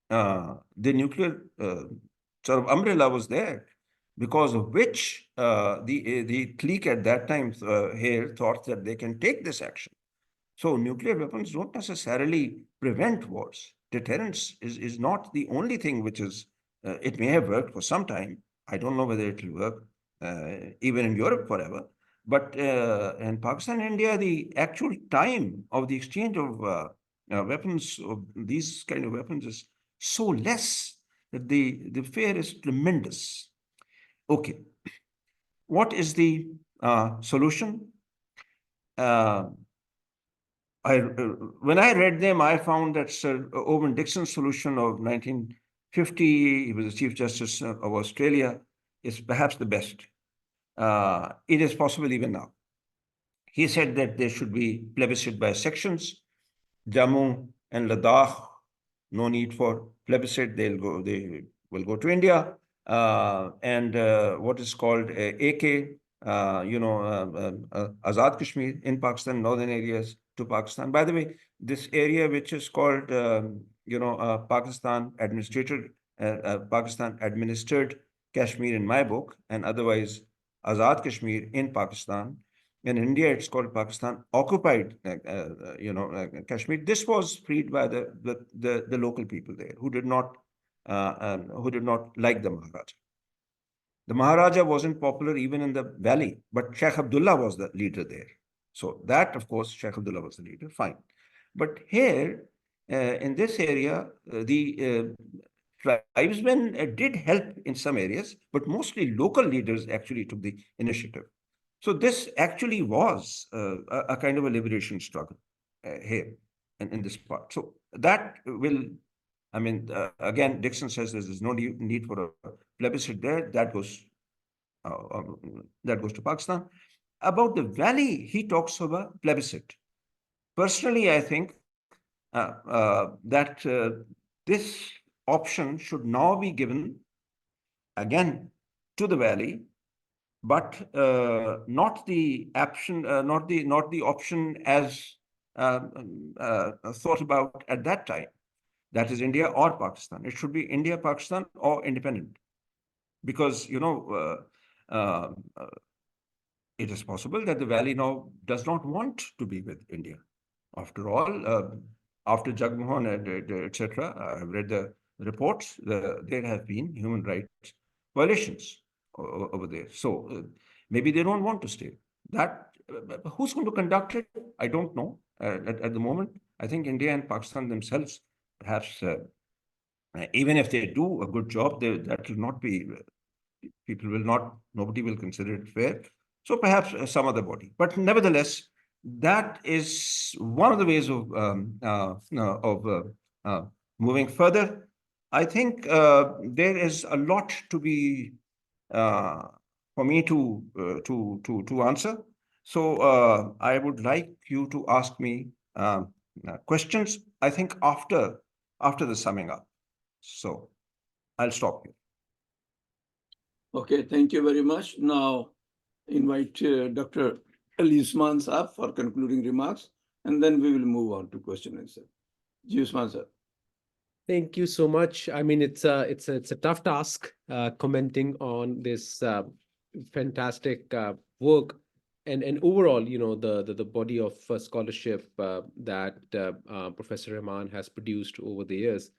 Speaker 3: the nuclear sort of umbrella was there. because of which the clique at that time here thought that they can take this action. So nuclear weapons don't necessarily prevent wars. Deterrence is not the only thing which is, it may have worked for some time. I don't know whether it will work even in Europe forever. But in Pakistan and India, the actual time of the exchange of weapons, of these kind of weapons, is so less that the fear is tremendous. Okay. What is the solution? When I read them, I found that Sir Owen Dixon's solution of 1950, he was the Chief Justice of Australia, is perhaps the best. It is possible even now. He said that there should be plebiscite by sections. Jammu and Ladakh, no need for plebiscite. They will go to India. And what is called AK, Azad Kashmir in Pakistan, northern areas to Pakistan. By the way, this area which is called, Pakistan administered Kashmir in my book, and otherwise Azad Kashmir in Pakistan. In India, it's called Pakistan occupied, Kashmir. This was freed by the local people there who did not like the Maharaja. The Maharaja wasn't popular even in the valley, but Sheikh Abdullah was the leader there. So that, of course, Sheikh Abdullah was the leader, fine. But here, in this area, the tribesmen did help in some areas, but mostly local leaders actually took the initiative. So this actually was a kind of a liberation struggle here in this part. So that will, again, Dixon says there's no need for a plebiscite there. That goes to Pakistan. About the valley, he talks about plebiscite. Personally, I think that this option should now be given again to the valley, but not the option, not the option as thought about at that time. That is India or Pakistan. It should be India, Pakistan, or independent, because it is possible that the valley now does not want to be with India. After all, after Jagmohan, etc., I've read the reports. There have been human rights violations over there. So maybe they don't want to stay. That who's going to conduct it? I don't know. At the moment, I think India and Pakistan themselves, perhaps, even if they do a good job, that will not be. Nobody will consider it fair. So perhaps some other body. But nevertheless, that is one of the ways of moving further. I think there is a lot to be for me to answer. So I would like you to ask me questions, I think, after the summing up. So I'll stop here.
Speaker 1: Okay, thank you very much. Now, invite Dr. Ali Usman Saab for concluding remarks, and then we will move on to question and answer. Usman sir.
Speaker 4: Thank you so much. I mean, it's a tough task commenting on this fantastic work and overall, the body of scholarship that Professor Rahman has produced over the years.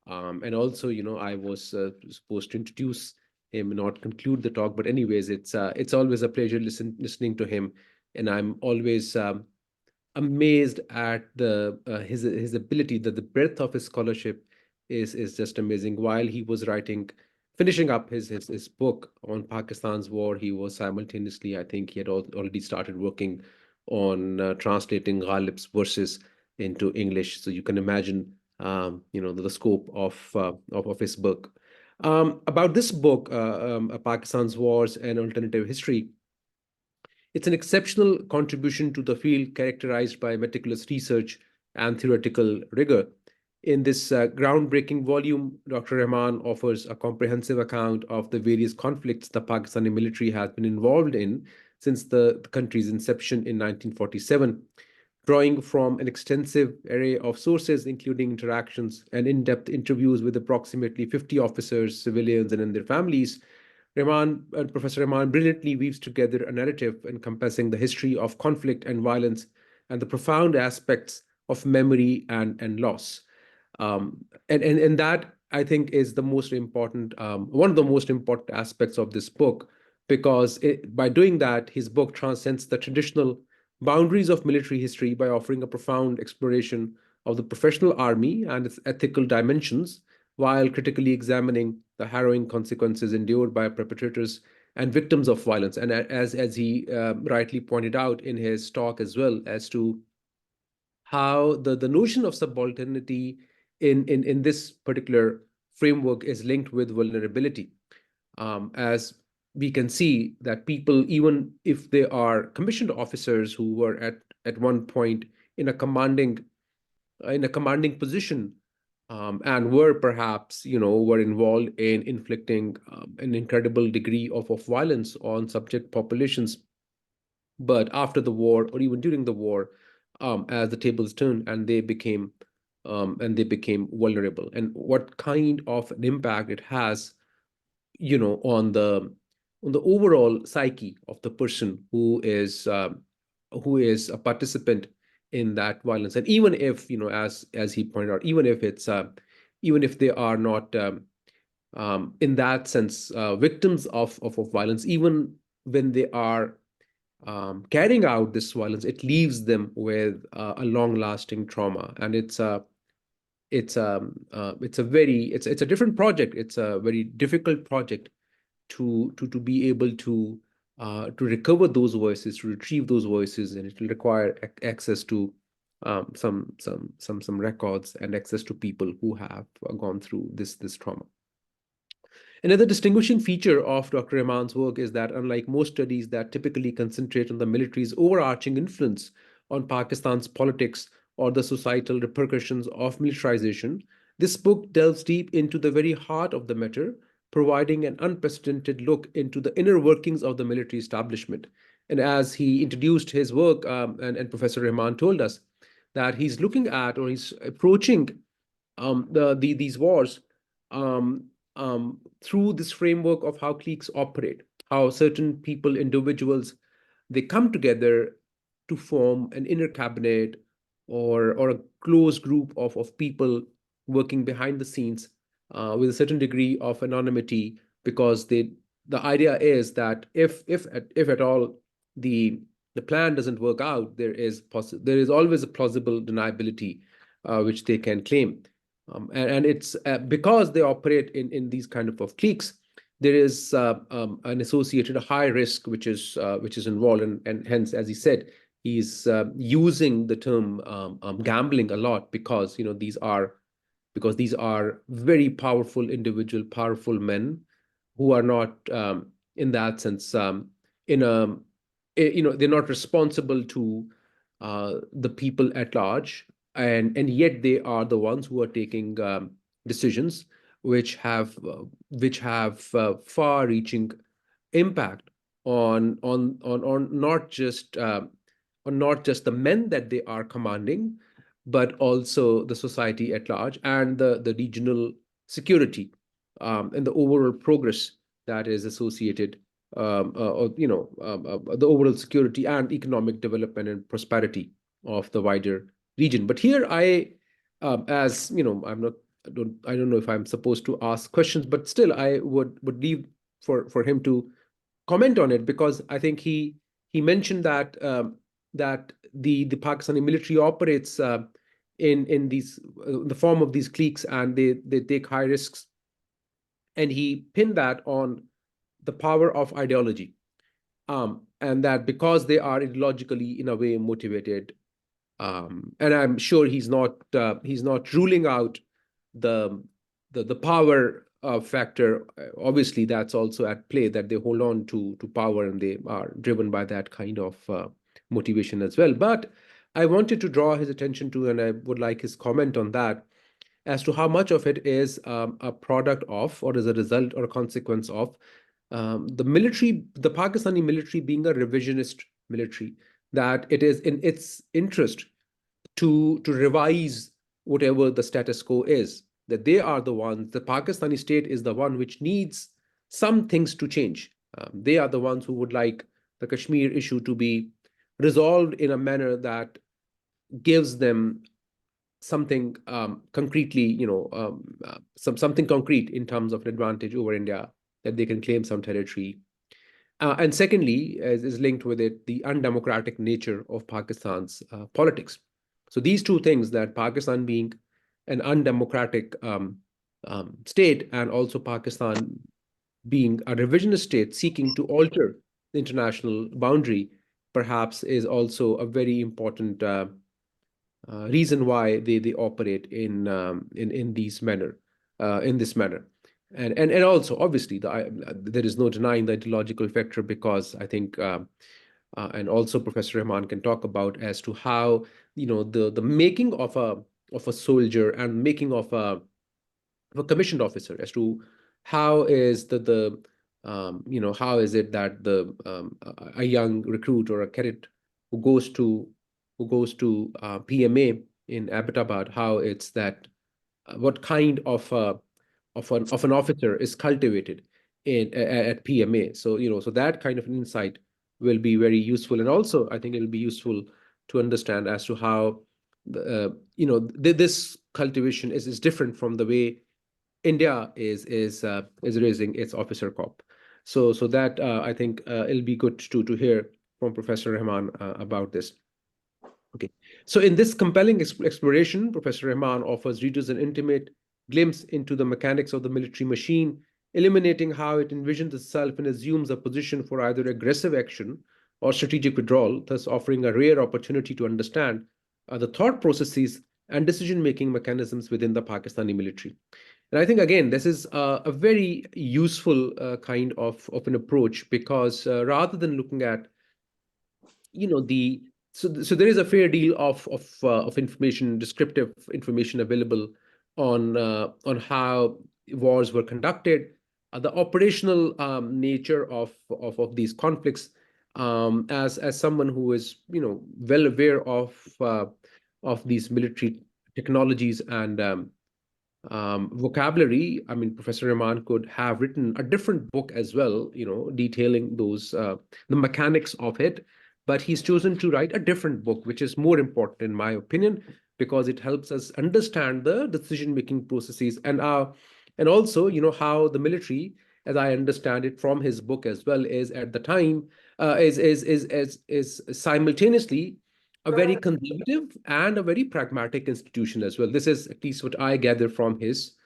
Speaker 4: And also, I was supposed to introduce him, not conclude the talk, but anyways, it's always a pleasure listening to him, and I'm always amazed at his ability, that the breadth of his scholarship is just amazing. While he was finishing up his book on Pakistan's war, he was simultaneously, I think he had already started working on translating Ghalib's verses into English. So you can imagine the scope of his book. About this book, Pakistan's Wars and Alternative History, it's an exceptional contribution to the field, characterized by meticulous research and theoretical rigor. In this groundbreaking volume, Dr. Rahman offers a comprehensive account of the various conflicts the Pakistani military has been involved in since the country's inception in 1947. Drawing from an extensive array of sources, including interactions and in-depth interviews with approximately 50 officers, civilians, and their families, Professor Rahman brilliantly weaves together a narrative encompassing the history of conflict and violence and the profound aspects of memory and loss. And that, I think, is the most important, one of the most important aspects of this book, because by doing that, his book transcends the traditional boundaries of military history by offering a profound exploration of the professional army and its ethical dimensions, while critically examining the harrowing consequences endured by perpetrators and victims of violence. And as he rightly pointed out in his talk as well, as to how the notion of subalternity in this particular framework is linked with vulnerability. As we can see that people, even if they are commissioned officers who were at one point in a commanding position, and were perhaps, were involved in inflicting an incredible degree of violence on subject populations. But after the war, or even during the war, as the tables turned and they became vulnerable, and what kind of an impact it has, on the overall psyche of the person who is a participant in that violence. And even if, as he pointed out, even if they are not in that sense victims of violence, even when they are carrying out this violence, it leaves them with a long-lasting trauma. And it's a different project. It's a very difficult project to be able to recover those voices, to retrieve those voices, and it will require access to some records and access to people who have gone through this trauma. Another distinguishing feature of Dr. Rahman's work is that, unlike most studies that typically concentrate on the military's overarching influence on Pakistan's politics or the societal repercussions of militarization, this book delves deep into the very heart of the matter, providing an unprecedented look into the inner workings of the military establishment. And as he introduced his work, and Professor Rahman told us that he's looking at, or he's approaching these wars through this framework of how cliques operate, how certain people, individuals, they come together to form an inner cabinet or a close group of people working behind the scenes with a certain degree of anonymity, because the idea is that if at all the plan doesn't work out, there is always a plausible deniability which they can claim. And it's because they operate in these kind of cliques, there is an associated high risk which is involved, and hence, as he said, he's using the term gambling a lot, because these are very powerful individual, powerful men who are not in that sense they're not responsible to the people at large, and yet they are the ones who are taking decisions which have far-reaching impact on not just the men that they are commanding, but also the society at large, and the regional security and the overall progress that is associated, the overall security and economic development and prosperity of the wider region. But here as I don't know if I'm supposed to ask questions, but still I would leave for him to comment on it, because I think he mentioned that the Pakistani military operates in the form of these cliques, and they take high risks, and he pinned that on the power of ideology, and that because they are ideologically in a way motivated, and I'm sure he's not ruling out the power factor. Obviously, that's also at play, that they hold on to power and they are driven by that kind of motivation as well. But I wanted to draw his attention to, and I would like his comment on that, as to how much of it is a product of, or is a result or a consequence of the Pakistani military being a revisionist military, that it is in its interest to revise whatever the status quo is, that they are the ones, the Pakistani state is the one which needs some things to change. They are the ones who would like the Kashmir issue to be resolved in a manner that gives them something concretely, something concrete in terms of an advantage over India, that they can claim some territory. And secondly, as is linked with it, the undemocratic nature of Pakistan's politics. So these two things, that Pakistan being an undemocratic state, and also Pakistan being a revisionist state seeking to alter the international boundary, perhaps is also a very important reason why they operate in this manner. And also, obviously, there is no denying the ideological factor, because I think, and also Professor Rahman can talk about as to how, the making of a soldier and making of a commissioned officer, as to how is how is it that a young recruit or a cadet who goes to PMA in Abbottabad, how it's that what kind of an officer is cultivated at PMA. So so that kind of an insight will be very useful, and also I think it'll be useful to understand as to how this cultivation is different from the way India is raising its officer corps. So that I think it'll be good to hear from Professor Rahman about this. Okay, so in this compelling exploration, Professor Rahman offers readers an intimate glimpse into the mechanics of the military machine, illuminating how it envisions itself and assumes a position for either aggressive action or strategic withdrawal, thus offering a rare opportunity to understand the thought processes and decision-making mechanisms within the Pakistani military. And I think, again, this is a very useful kind of an approach, because rather than looking at, so there is a fair deal of information, descriptive information available on how wars were conducted, the operational nature of these conflicts. As someone who is well aware of these military technologies and vocabulary, I mean, Professor Rahman could have written a different book as well, detailing those the mechanics of it. But he's chosen to write a different book, which is more important in my opinion, because it helps us understand the decision-making processes and also how the military, as I understand it from his book as well, is at the time is simultaneously a very conservative and a very pragmatic institution as well. This is at least what I gather from his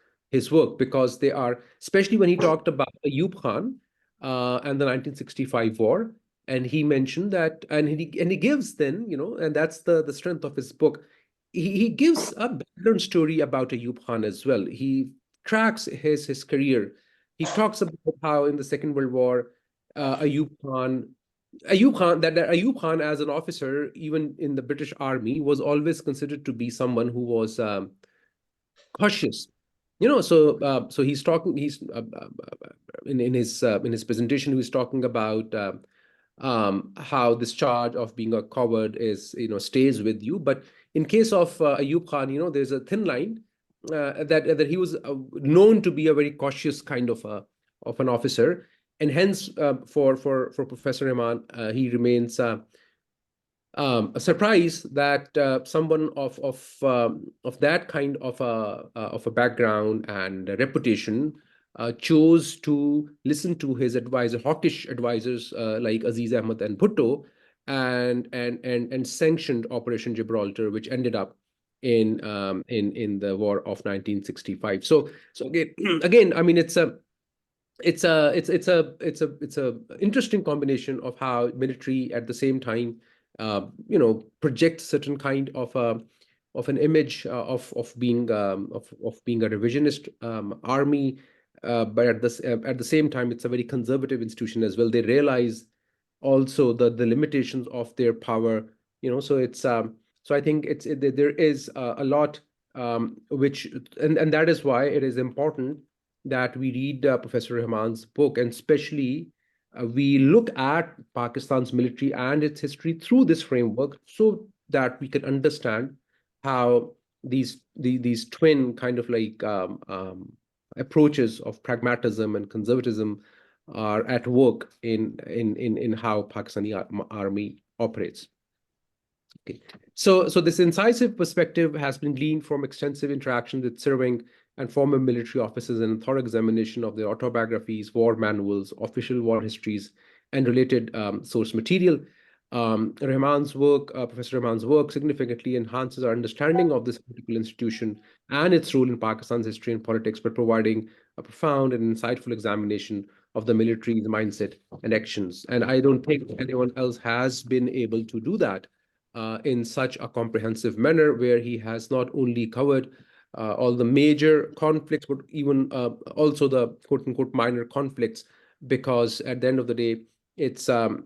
Speaker 4: work, because they are, especially when he talked about Ayub Khan and the 1965 war, and he mentioned that, and he gives then, and that's the strength of his book. He gives a background story about Ayub Khan as well. He tracks his career. He talks about how in the Second World War, Ayub Khan, that Ayub Khan as an officer, even in the British Army, was always considered to be someone who was cautious. So he's talking. He's in his presentation, he was talking about how this charge of being a coward is stays with you. But in case of Ayub Khan, there's a thin line that he was known to be a very cautious kind of an officer, and hence for Professor Rahman, he remains a surprise that someone of that kind of a background and reputation chose to listen to his hawkish advisors like Aziz Ahmad and Bhutto, and sanctioned Operation Gibraltar, which ended up in the war of 1965. So again, I mean, it's a interesting combination of how military at the same time projects certain kind of an image of being a revisionist army, but at the same time it's a very conservative institution as well. They realize also the limitations of their power. So it's so I think there is a lot which and that is why it is important that we read Professor Rahman's book, and especially we look at Pakistan's military and its history through this framework, so that we can understand how these twin kind of like approaches of pragmatism and conservatism are at work in how Pakistani army operates. Okay. So this incisive perspective has been gleaned from extensive interaction with serving and former military officers and thorough examination of their autobiographies, war manuals, official war histories, and related source material. Professor Rahman's work significantly enhances our understanding of this political institution and its role in Pakistan's history and politics by providing a profound and insightful examination of the military's mindset and actions. And I don't think anyone else has been able to do that in such a comprehensive manner, where he has not only covered all the major conflicts, but even also the quote unquote minor conflicts, because at the end of the day, it's the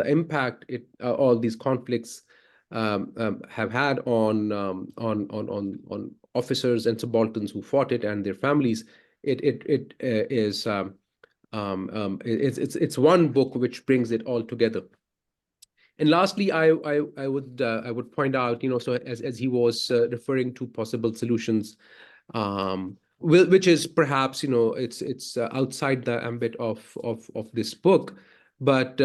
Speaker 4: impact all these conflicts have had on officers and subalterns who fought it and their families. It's one book which brings it all together. And lastly, I would point out, so as he was referring to possible solutions, which is perhaps it's outside the ambit of this book, but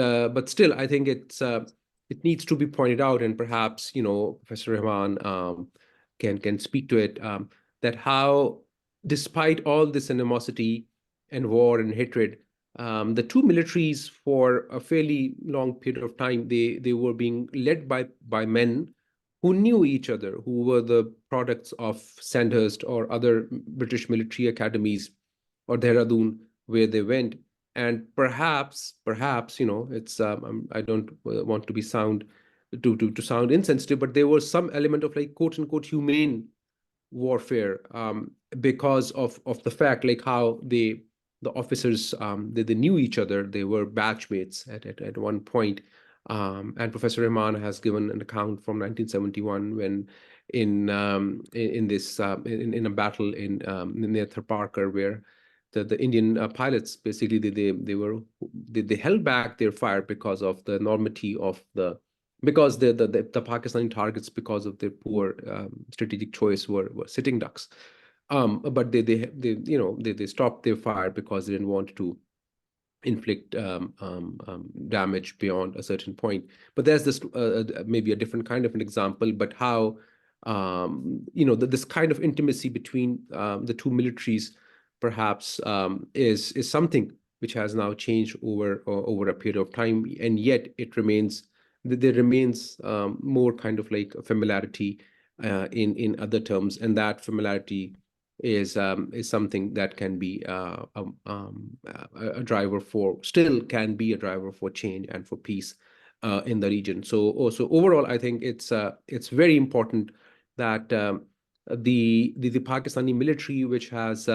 Speaker 4: still I think it needs to be pointed out, and perhaps Professor Rahman can speak to it, that how, despite all this animosity and war and hatred, the two militaries for a fairly long period of time, they were being led by men who knew each other, who were the products of Sandhurst or other British military academies or Dehradun, where they went. And perhaps it's I don't want to sound insensitive, but there was some element of like quote unquote humane warfare because of the fact like how the officers they knew each other, they were batchmates at one point. And Professor Rahman has given an account from 1971 when in a battle near Tharparkar, where the Indian pilots basically they held back their fire because of the enormity of the Pakistani targets, because of their poor strategic choice, were sitting ducks. But they stopped their fire because they didn't want to inflict damage beyond a certain point. But there's this maybe a different kind of an example, but how this kind of intimacy between the two militaries perhaps is something which has now changed over a period of time, and yet there remains more kind of like a familiarity in other terms, and that familiarity is something that can be a driver for change and for peace in the region. So overall, I think it's very important that the Pakistani military, which has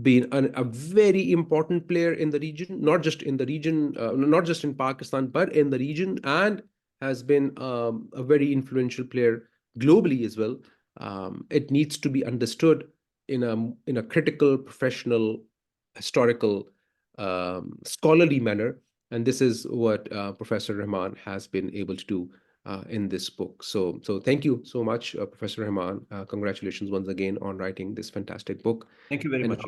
Speaker 4: been a very important player in the region, not just in Pakistan, but in the region, and has been a very influential player globally as well. It needs to be understood in a critical, professional, historical, scholarly manner, and this is what Professor Rahman has been able to do in this book. So thank you so much, Professor Rahman. Congratulations once again on writing this fantastic book.
Speaker 3: Thank you very much.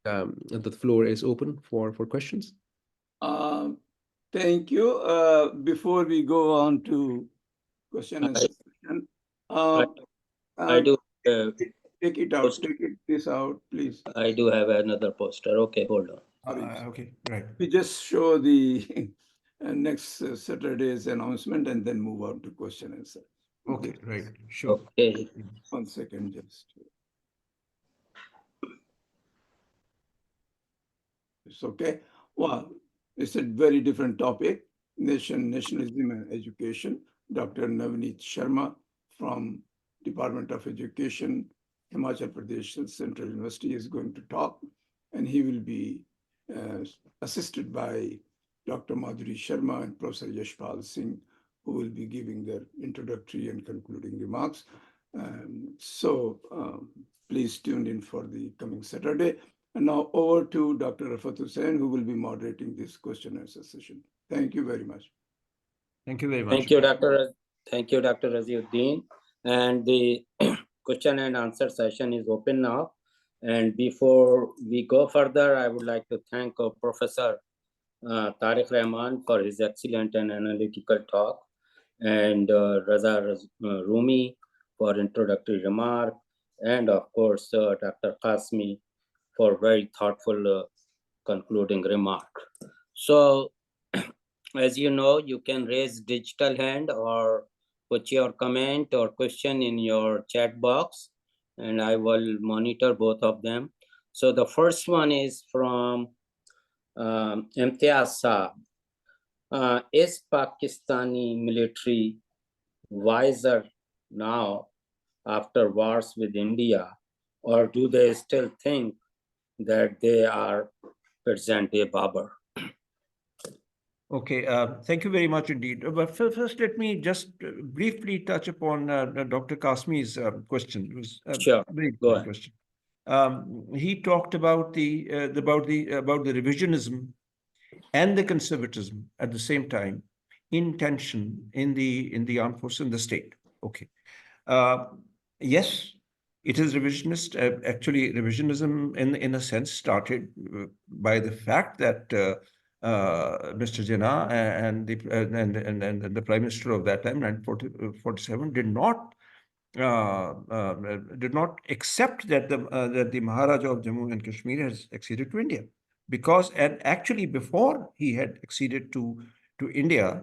Speaker 4: The floor is open for questions.
Speaker 1: Thank you. Before we go on to question and session,
Speaker 5: I do.
Speaker 1: Take this out, please.
Speaker 5: I do have another poster. Okay, hold on.
Speaker 3: Okay, right.
Speaker 1: We just show the next Saturday's announcement and then move on to question and answer.
Speaker 3: Okay, right. Sure.
Speaker 5: Okay.
Speaker 1: 1 second, just. It's okay. Well, it's a very different topic. Nationalism and education. Dr. Navneet Sharma from Department of Education, Himachal Pradesh Central University, is going to talk, and he will be assisted by Dr. Madhuri Sharma and Professor Yashpal Singh, who will be giving their introductory and concluding remarks. Please tune in for the coming Saturday. And now over to Dr. Rafat Hussain, who will be moderating this question and answer session. Thank you very much.
Speaker 3: Thank you very much.
Speaker 5: Thank you, Dr. Raziuddin. And the question and answer session is open now. And before we go further, I would like to thank Professor Tariq Rahman for his excellent and analytical talk, and Rumi for introductory remark, and of course, Dr. Qasmi for very thoughtful concluding remark. So, as you know, you can raise digital hand or put your comment or question in your chat box, and I will monitor both of them. So the first one is from Imtiaz Saab. Is Pakistani military wiser now after wars with India, or do they still think that they are present a Babur?
Speaker 3: Okay, thank you very much indeed. But first, let me just briefly touch upon Dr. Kasmi's question. It was a
Speaker 5: Sure,
Speaker 3: very
Speaker 5: go
Speaker 3: good
Speaker 5: ahead.
Speaker 3: question. He talked about the revisionism and the conservatism at the same time in tension in the armed forces in the state. Okay, yes, it is revisionist. Actually, revisionism in a sense started by the fact that Mr. Jinnah and the Prime Minister of that time, 1947, did not accept that the Maharaja of Jammu and Kashmir has acceded to India, because and actually before he had acceded to India,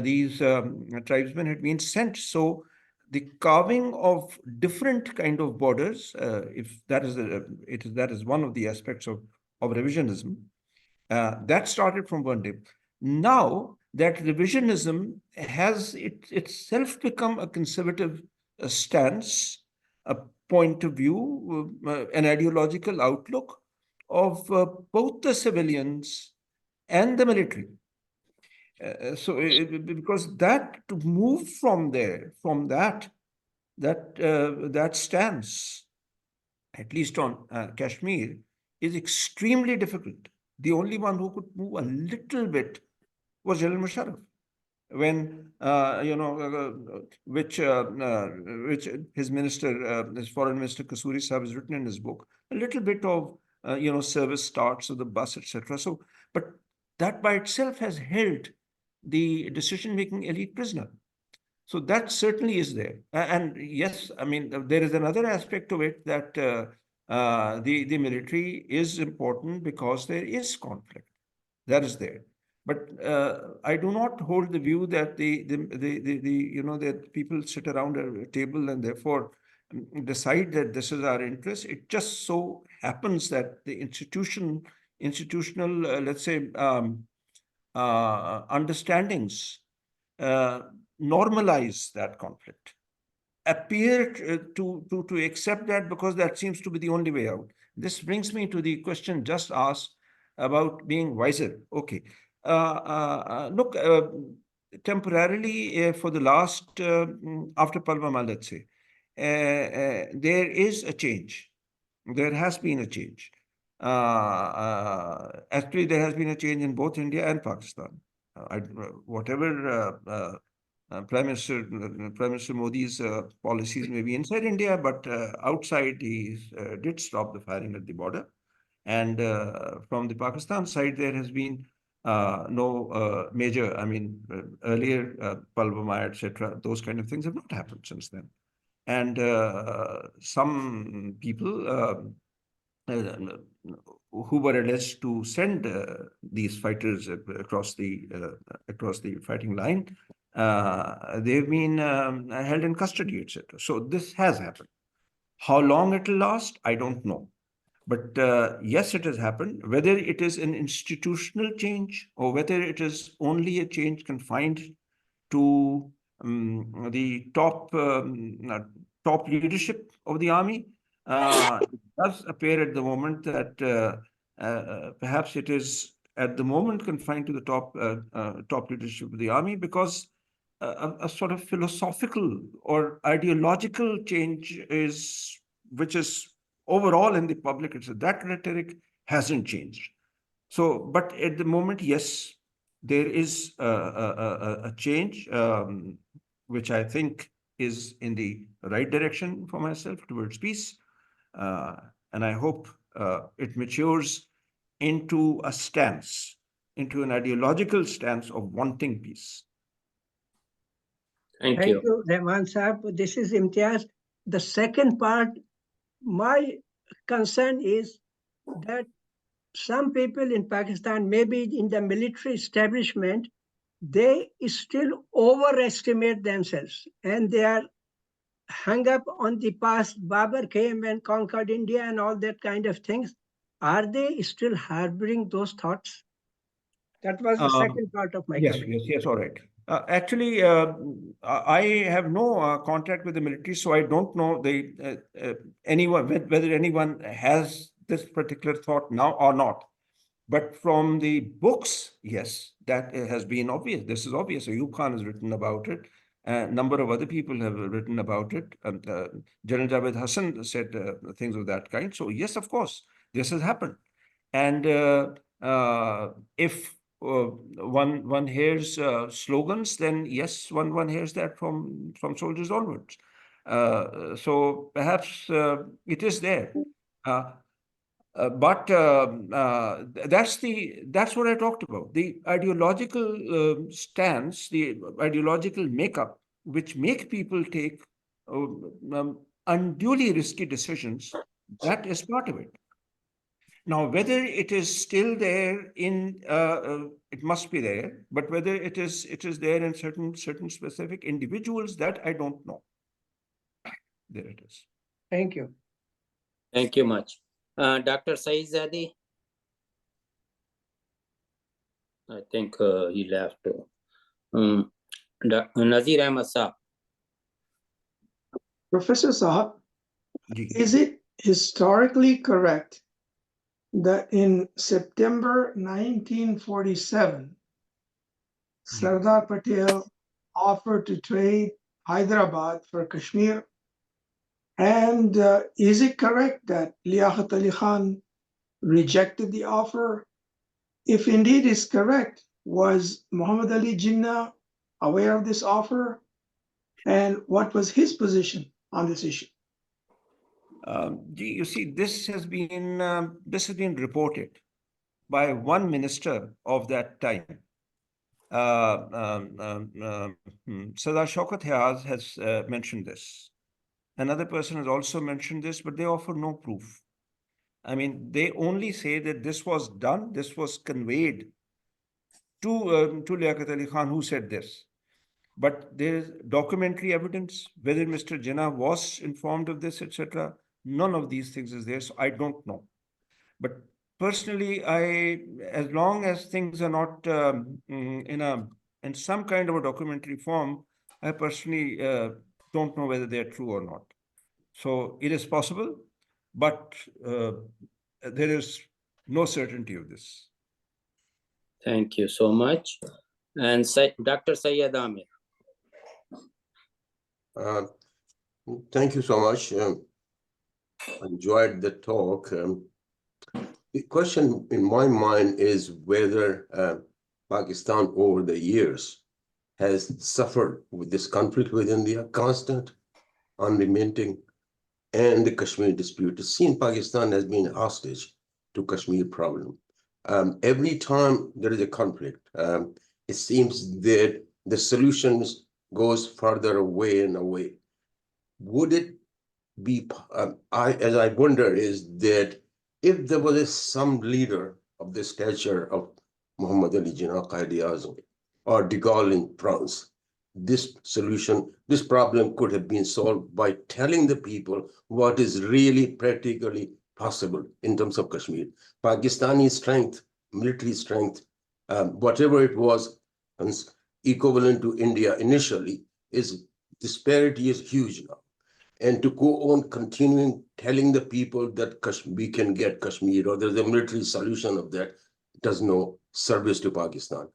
Speaker 3: these tribesmen had been sent. So the carving of different kind of borders, if that is that is one of the aspects of revisionism. That started from one day. Now that revisionism has itself become a conservative stance, a point of view, an ideological outlook of both the civilians and the military. Because that to move from there, from that stance, at least on Kashmir, is extremely difficult. The only one who could move a little bit was General Musharraf, when which his minister, his foreign minister Kasuri Sahib has written in his book, a little bit of service starts of the bus, etc. So, but that by itself has held the decision-making elite prisoner. So that certainly is there. And yes, I mean, there is another aspect of it that the military is important because there is conflict. That is there. But I do not hold the view that that people sit around a table and therefore decide that this is our interest. It just so happens that the institutional, let's say, understandings normalize that conflict, appear to accept that because that seems to be the only way out. This brings me to the question just asked about being wiser. Okay, look, temporarily for the last after Pulwama, let's say, there is a change. There has been a change. Actually, there has been a change in both India and Pakistan. Whatever Prime Minister Modi's policies may be inside India, but outside he did stop the firing at the border. And from the Pakistan side, there has been no major, I mean, earlier Pulwama, etc., those kind of things have not happened since then. And some people who were alleged to send these fighters across the fighting line, they've been held in custody, etc. So this has happened. How long it will last, I don't know. But yes, it has happened. Whether it is an institutional change or whether it is only a change confined to the top leadership of the army, it does appear at the moment that perhaps it is at the moment confined to the top leadership of the army, because a sort of philosophical or ideological change which is overall in the public, that rhetoric hasn't changed. So, but at the moment, yes, there is a change, which I think is in the right direction for myself towards peace. And I hope it matures into a stance, into an ideological stance of wanting peace.
Speaker 5: Thank
Speaker 6: Thank
Speaker 5: you.
Speaker 6: you, Rahman Saab. This is Imtiaz. The second part, my concern is that some people in Pakistan, maybe in the military establishment, they still overestimate themselves and they are hung up on the past. Babur came and conquered India and all that kind of things. Are they still harboring those thoughts? That was the second part of my comment.
Speaker 3: Yes, all right. Actually, I have no contact with the military, so I don't know anyone whether anyone has this particular thought now or not. But from the books, yes, that has been obvious. This is obvious. Ayub Khan has written about it. A number of other people have written about it. General Javed Hassan said things of that kind. So yes, of course, this has happened. And if one hears slogans, then yes, one hears that from soldiers onwards. So perhaps it is there. But that's what I talked about. The ideological stance, the ideological makeup, which make people take unduly risky decisions, that is part of it. Now, whether it is still there it must be there, but whether it is there in certain specific individuals, that I don't know. There it is.
Speaker 6: Thank you.
Speaker 5: Thank you much. Dr. Saeedzadi? I think he left. Nazir Ahmad Saab.
Speaker 7: Professor Saab,
Speaker 3: Ji.
Speaker 7: is it historically correct that in September 1947, Sardar Patel offered to trade Hyderabad for Kashmir? And is it correct that Liaquat Ali Khan rejected the offer? If indeed is correct, was Muhammad Ali Jinnah aware of this offer? And what was his position on this issue?
Speaker 3: You see, this has been reported by one minister of that time. Sardar Shaukat Hiaz has mentioned this. Another person has also mentioned this, but they offer no proof. I mean, they only say that this was done, this was conveyed to Liaquat Ali Khan, who said this. But there is documentary evidence, whether Mr. Jinnah was informed of this, etc. None of these things is there, so I don't know. But personally, as long as things are not in some kind of a documentary form, I personally don't know whether they're true or not. So it is possible, but there is no certainty of this.
Speaker 5: Thank you so much. And Dr. Syed Amir.
Speaker 8: Thank you so much. Enjoyed the talk. The question in my mind is whether Pakistan over the years has suffered with this conflict with India, constant, unremitting, and the Kashmir dispute. It's seen Pakistan has been hostage to Kashmir problem. Every time there is a conflict, it seems that the solutions goes further away and away. Would it be, as I wonder, is that if there was some leader of the stature of Muhammad Ali Jinnah, Quaid-e-Azam, or de Gaulle in France, this problem could have been solved by telling the people what is really practically possible in terms of Kashmir. Pakistani strength, military strength, whatever it was, equivalent to India initially, disparity is huge now. And to go on continuing telling the people that we can get Kashmir or there's a military solution of that does no service to Pakistan.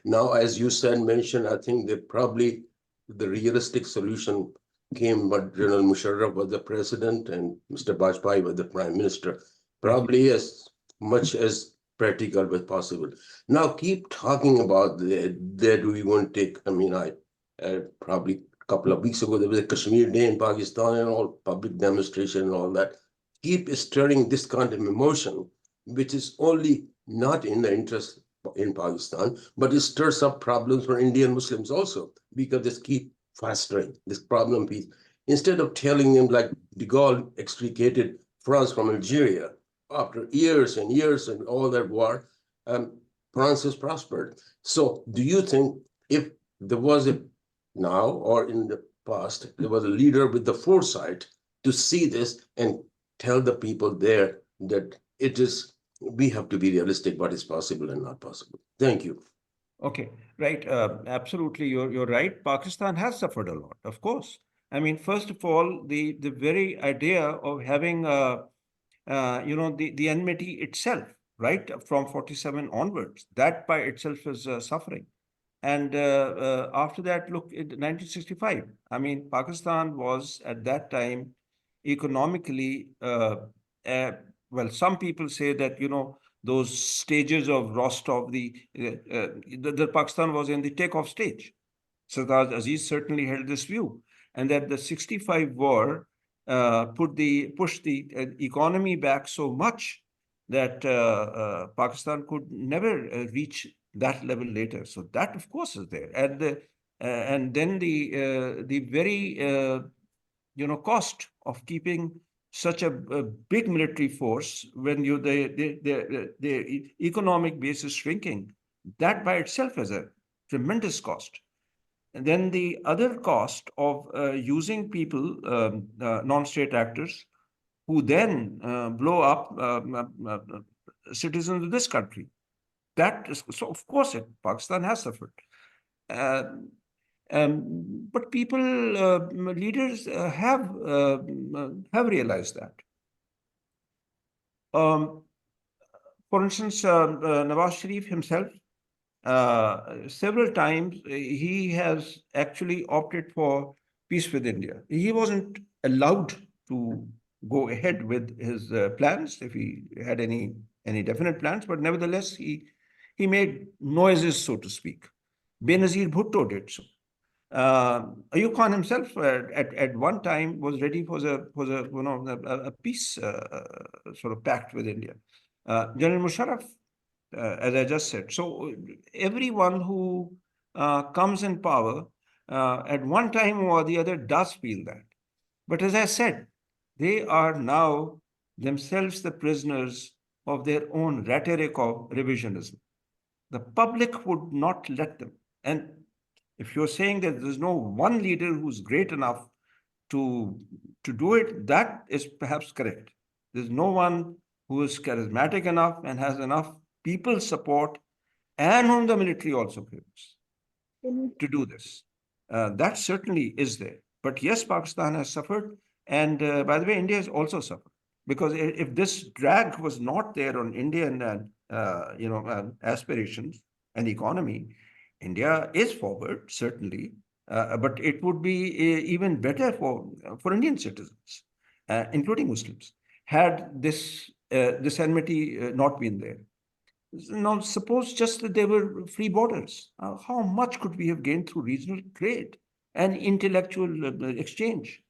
Speaker 8: Now, as you mentioned, I think that probably the realistic solution came when General Musharraf was the president and Mr. Bajpayee was the prime minister, probably as much as practical as possible. Now, keep talking about that we won't take, I mean, probably couple of weeks ago, there was a Kashmir Day in Pakistan and all public demonstration and all that. keep stirring this kind of emotion, which is only not in the interest in Pakistan, but it stirs up problems for Indian Muslims also, because they keep fostering this problem piece. Instead of telling them like de Gaulle extricated France from Algeria, after years and years and all that war, France has prospered. So do you think if there was a now or in the past, there was a leader with the foresight to see this and tell the people there that it is, we have to be realistic, what is possible and not possible. Thank you.
Speaker 3: Okay, right. Absolutely, you're right. Pakistan has suffered a lot, of course. I mean, first of all, the very idea of having the enmity itself, right, from 47 onwards, that by itself is suffering. And after that, look, in 1965, I mean, Pakistan was at that time economically, well, some people say that, those stages of Rostov, the Pakistan was in the takeoff stage. Sardar Aziz certainly held this view, and that the 65 war pushed the economy back so much that Pakistan could never reach that level later. So that, of course, is there, and then the very cost of keeping such a big military force when the economic base is shrinking, that by itself has a tremendous cost. And then the other cost of using people, non-state actors, who then blow up citizens of this country. That is, so of course, Pakistan has suffered. But people, leaders have realized that. For instance, Nawaz Sharif himself, several times he has actually opted for peace with India. He wasn't allowed to go ahead with his plans if he had any definite plans, but nevertheless he made noises, so to speak. Benazir Bhutto did so. Ayub Khan himself at one time was ready for a peace sort of pact with India. General Musharraf, as I just said. So everyone who comes in power at one time or the other does feel that. But as I said, they are now themselves the prisoners of their own rhetoric of revisionism. The public would not let them. And if you're saying that there's no one leader who's great enough to do it, that is perhaps correct. There's no one who is charismatic enough and has enough people's support, and whom the military also favors, to do this. That certainly is there. But yes, Pakistan has suffered. And by the way, India has also suffered. Because if this drag was not there on Indian aspirations and economy, India is forward, certainly, but it would be even better for Indian citizens, including Muslims, had this enmity not been there. Now, suppose just that there were free borders. How much could we have gained through regional trade and intellectual exchange?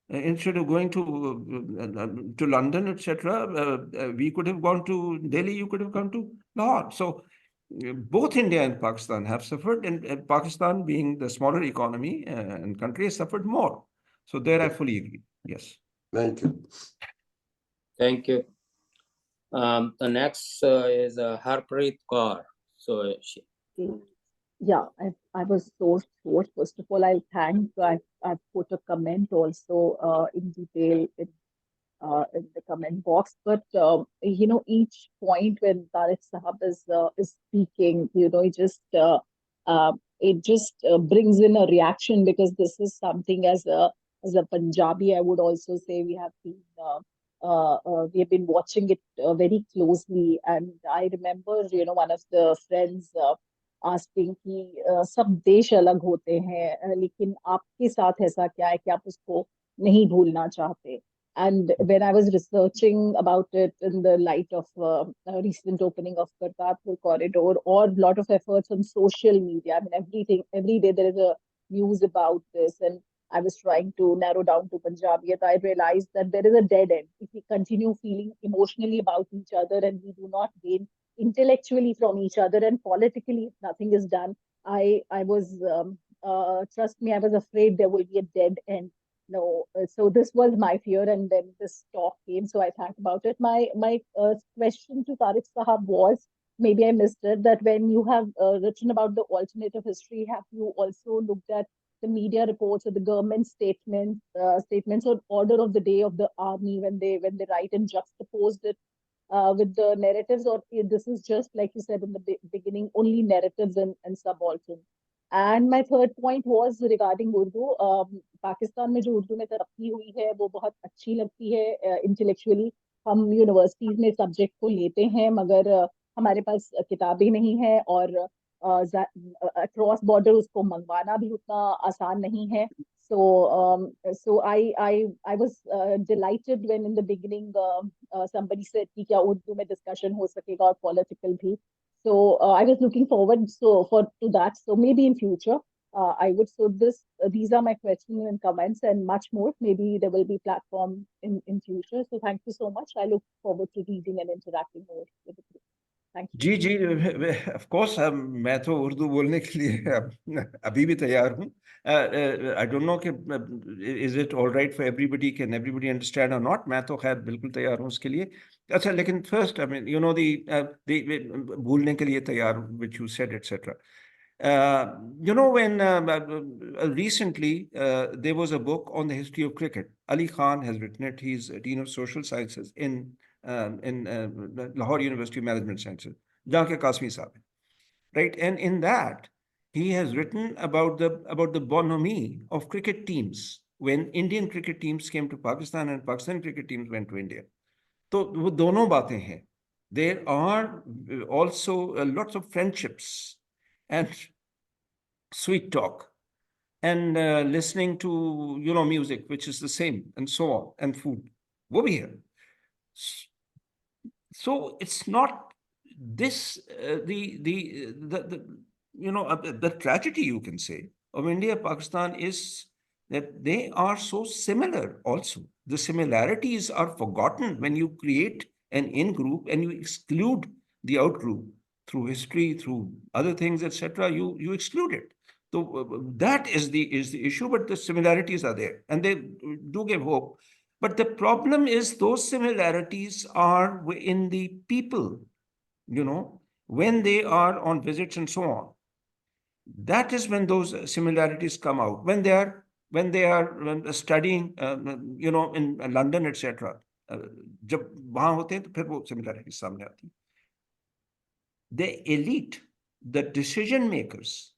Speaker 3: Instead of going to London, etc., we could have gone to Delhi, you could have gone to Lahore. So both India and Pakistan have suffered, and Pakistan, being the smaller economy and country, has suffered more. So there I fully agree. Yes.
Speaker 8: Thank you.
Speaker 5: Thank you. The next is Harpreet Kaur. So
Speaker 9: Yeah, I was so short. First of all, I've put a comment also in detail in the comment box. But each point when Tariq Sahab is speaking, it just brings in a reaction, because this is something as a Punjabi, I would also say we have been watching it very closely. And I remember, one of the friends asking कि सब देश अलग होते हैं, लेकिन आपके साथ ऐसा क्या है कि आप उसको नहीं भूलना चाहते. And when I was researching about it in the light of recent opening of Kartarpur corridor, or a lot of efforts on social media, I mean, every day there is a news about this, and I was trying to narrow down to Punjabiyat, I realized that there is a dead end. If we continue feeling emotionally about each other and we do not gain intellectually from each other and politically, if nothing is done, I was trust me, I was afraid there will be a dead end. No, so this was my fear, and then this talk came, so I thought about it. My question to Tariq Sahab was, maybe I missed it, that when you have written about the alternative history, have you also looked at the media reports or the government statements or order of the day of the army when they write and juxtaposed it with the narratives, or this is just like you said in the beginning, only narratives and subaltern. And my third point was regarding Urdu. Pakistan में जो उर्दू में तरक्की हुई है वो बहुत अच्छी लगती है इंटेलेक्चुअली. हम यूनिवर्सिटीज में सब्जेक्ट को लेते हैं मगर हमारे पास किताबें नहीं है और अक्रॉस बॉर्डर उसको मंगवाना भी उतना आसान नहीं है. So I was delighted when in the beginning somebody said कि क्या उर्दू में discussion हो सकेगा और political भी. So I was looking forward to that. So maybe in future I would. So these are my questions and comments and much more. Maybe there will be platform in future. So thank you so much. I look forward to reading and interacting more with the group. Thank you.
Speaker 3: Ji of course मैं तो उर्दू बोलने के लिए अभी भी तैयार हूँ. I don't know कि is it all right for everybody, can everybody understand or not. मैं तो खैर बिल्कुल तैयार हूँ उसके लिए. अच्छा, लेकिन first I mean you know the भूलने के लिए तैयार, which you said etc. You know, when recently there was a book on the history of cricket. Ali Khan has written it. He's a Dean of Social Sciences in Lahore University of Management Sciences, जहाँ के कासमी साहब हैं, right? And in that, he has written about the bonhomie of cricket teams when Indian cricket teams came to Pakistan and Pakistan cricket teams went to India. तो वो दोनों बातें हैं. There are also lots of friendships and sweet talk and listening to music, which is the same, and so on, and food. वो भी है. So it's not this the tragedy, you can say, of India, Pakistan is that they are so similar also. The similarities are forgotten when you create an in-group and you exclude the out-group through history, through other things, etc. You exclude it. So that is the issue, but the similarities are there and they do give hope. But the problem is those similarities are in the people, when they are on visits and so on. That is when those similarities come out. When they are studying, in London, etc. जब वहाँ होते हैं तो फिर वो similarities सामने आती हैं. The elite, the decision makers,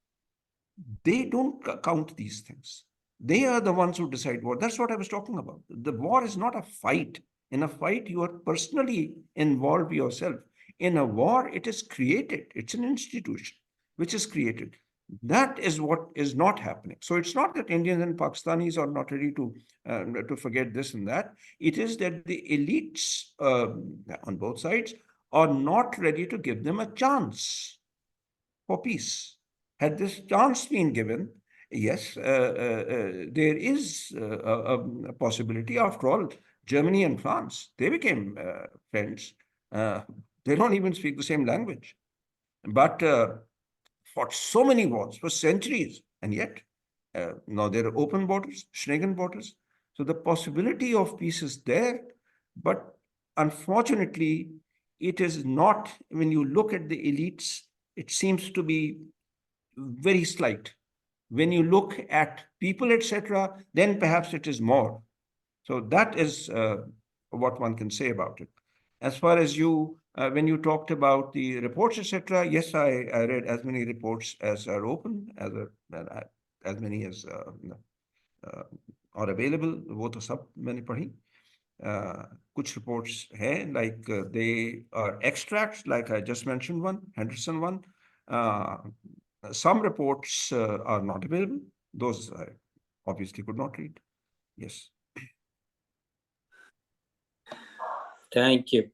Speaker 3: they don't count these things. They are the ones who decide war. That's what I was talking about. The war is not a fight. In a fight, you are personally involved yourself. In a war, it is created. It's an institution which is created. That is what is not happening. So it's not that Indians and Pakistanis are not ready to forget this and that. It is that the elites on both sides are not ready to give them a chance for peace. Had this chance been given, yes, there is a possibility. After all, Germany and France, they became friends. They don't even speak the same language, but fought so many wars for centuries, and yet now there are open borders, Schengen borders. So the possibility of peace is there, but unfortunately, it is not. When you look at the elites, it seems to be very slight. When you look at people, etc., then perhaps it is more. So that is what one can say about it. As far as when you talked about the reports, etc., yes, I read as many reports as are open, as many as are available. वो तो सब मैंने पढ़ी. Kuch reports hai, like they are extracts, like I just mentioned one, Henderson one. Some reports are not available. Those I obviously could not read. Yes.
Speaker 5: Thank you.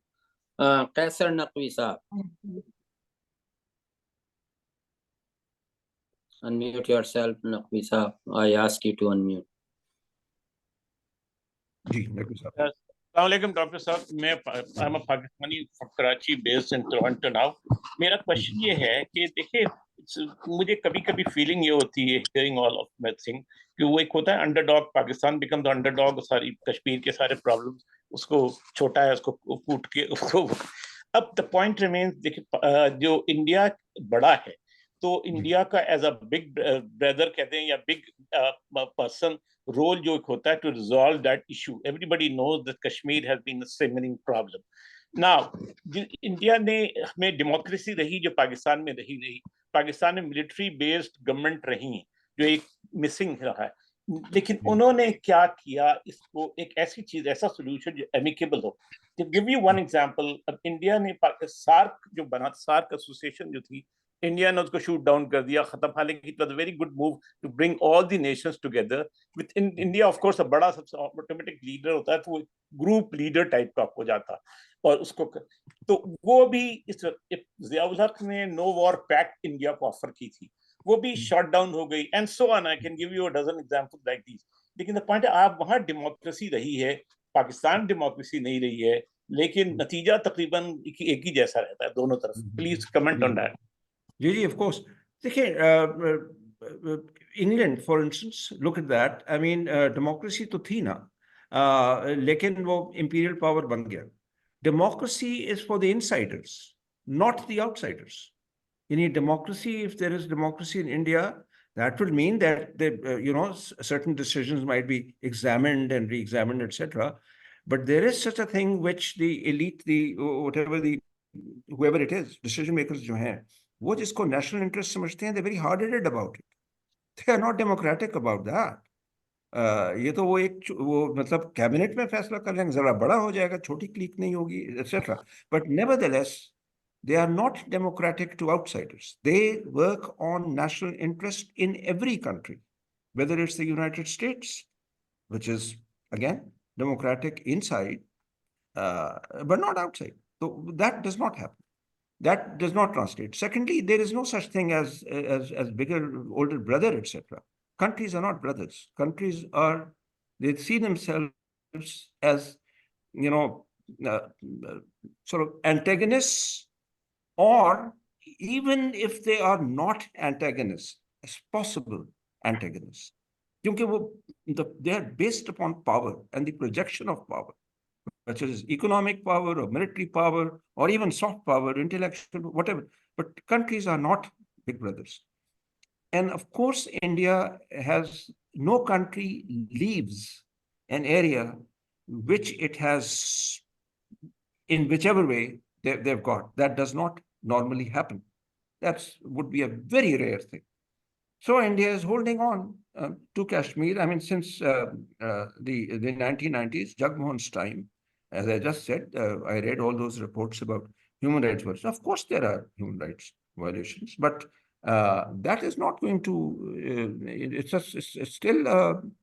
Speaker 5: Kaisar Naqvi Saab. Unmute yourself, Naqvi Saab. I ask you to unmute.
Speaker 3: जी doctor साहब
Speaker 10: Assalamualaikum, Dr. साहब I'm a Pakistani from Karachi based in Toronto now. मेरा question ये है कि देखिए मुझे कभी कभी फीलिंग ये होती है hearing all of that thing कि वो एक होता है underdog, Pakistan become the underdog, सारी कश्मीर के सारे प्रॉब्लम्स उसको छोटा है, उसको कूट के उसको अब द पॉइंट रिमेन्स। देखिए जो इंडिया बड़ा है तो इंडिया का एज अ बिग ब्रदर कहते हैं या बिग पर्सन रोल जो होता है to resolve that issue. Everybody knows that Kashmir has been a simmering problem. Now India ने में डेमोक्रेसी रही जो पाकिस्तान में रही, पाकिस्तान में मिलिट्री बेस्ड गवर्नमेंट रही जो एक मिसिंग रहा है, लेकिन उन्होंने क्या किया इसको एक ऐसी चीज, ऐसा सोल्यूशन जो एमिकेबल हो। To give you one example, India ने सार्क जो बना, सार्क एसोसिएशन जो थी, इंडिया ने उसको शूट डाउन कर दिया, खत्म। हालांकि it was a very good move to bring all the nations together with India. Of course बड़ा सबसे ऑटोमेटिक लीडर होता है तो वो ग्रुप लीडर टाइप का हो जाता और उसको तो वो भी इस ज़ियाउल हक ने नो वॉर पैक्ट इंडिया को ऑफर की थी, वो भी शॉट डाउन हो गई and so on. I can give you a dozen examples like this. लेकिन द पॉइंट है आप वहां डेमोक्रेसी रही है, पाकिस्तान डेमोक्रेसी नहीं रही है, लेकिन नतीजा तकरीबन एक ही जैसा रहता है दोनों तरफ। Please comment on that.
Speaker 3: जी ऑफ कोर्स। देखिए England for instance, look at that. I mean democracy तो थी ना, लेकिन वो इंपीरियल पावर बन गया। Democracy is for the insiders, not the outsiders. You need democracy. If there is democracy in India, that would mean that certain decisions might be examined and re-examined, etc. But there is such a thing which the elite, whoever it is, decision makers जो हैं, वो जिसको national interest समझते हैं, they're very hard-headed about it. They are not democratic about that. ये तो वो मतलब कैबिनेट में फैसला कर लेंगे, जरा बड़ा हो जाएगा, छोटी क्लिक नहीं होगी, etc. But nevertheless, they are not democratic to outsiders. They work on national interest in every country, whether it's the United States, which is, again, democratic inside, but not outside. So that does not happen. That does not translate. Secondly, there is no such thing as bigger, older brother, etc. Countries are not brothers. Countries are, they see themselves as, sort of antagonists, or even if they are not antagonists, as possible antagonists. Because they are based upon power and the projection of power, which is economic power or military power or even soft power, intellectual, whatever. But countries are not big brothers. And of course, India has, no country leaves an area which it has, in whichever way they've got. That does not normally happen. That would be a very rare thing. So India is holding on to Kashmir. I mean, since the 1990s, Jagmohan's time, as I just said, I read all those reports about human rights violations. Of course, there are human rights violations, but that is not going to, it's still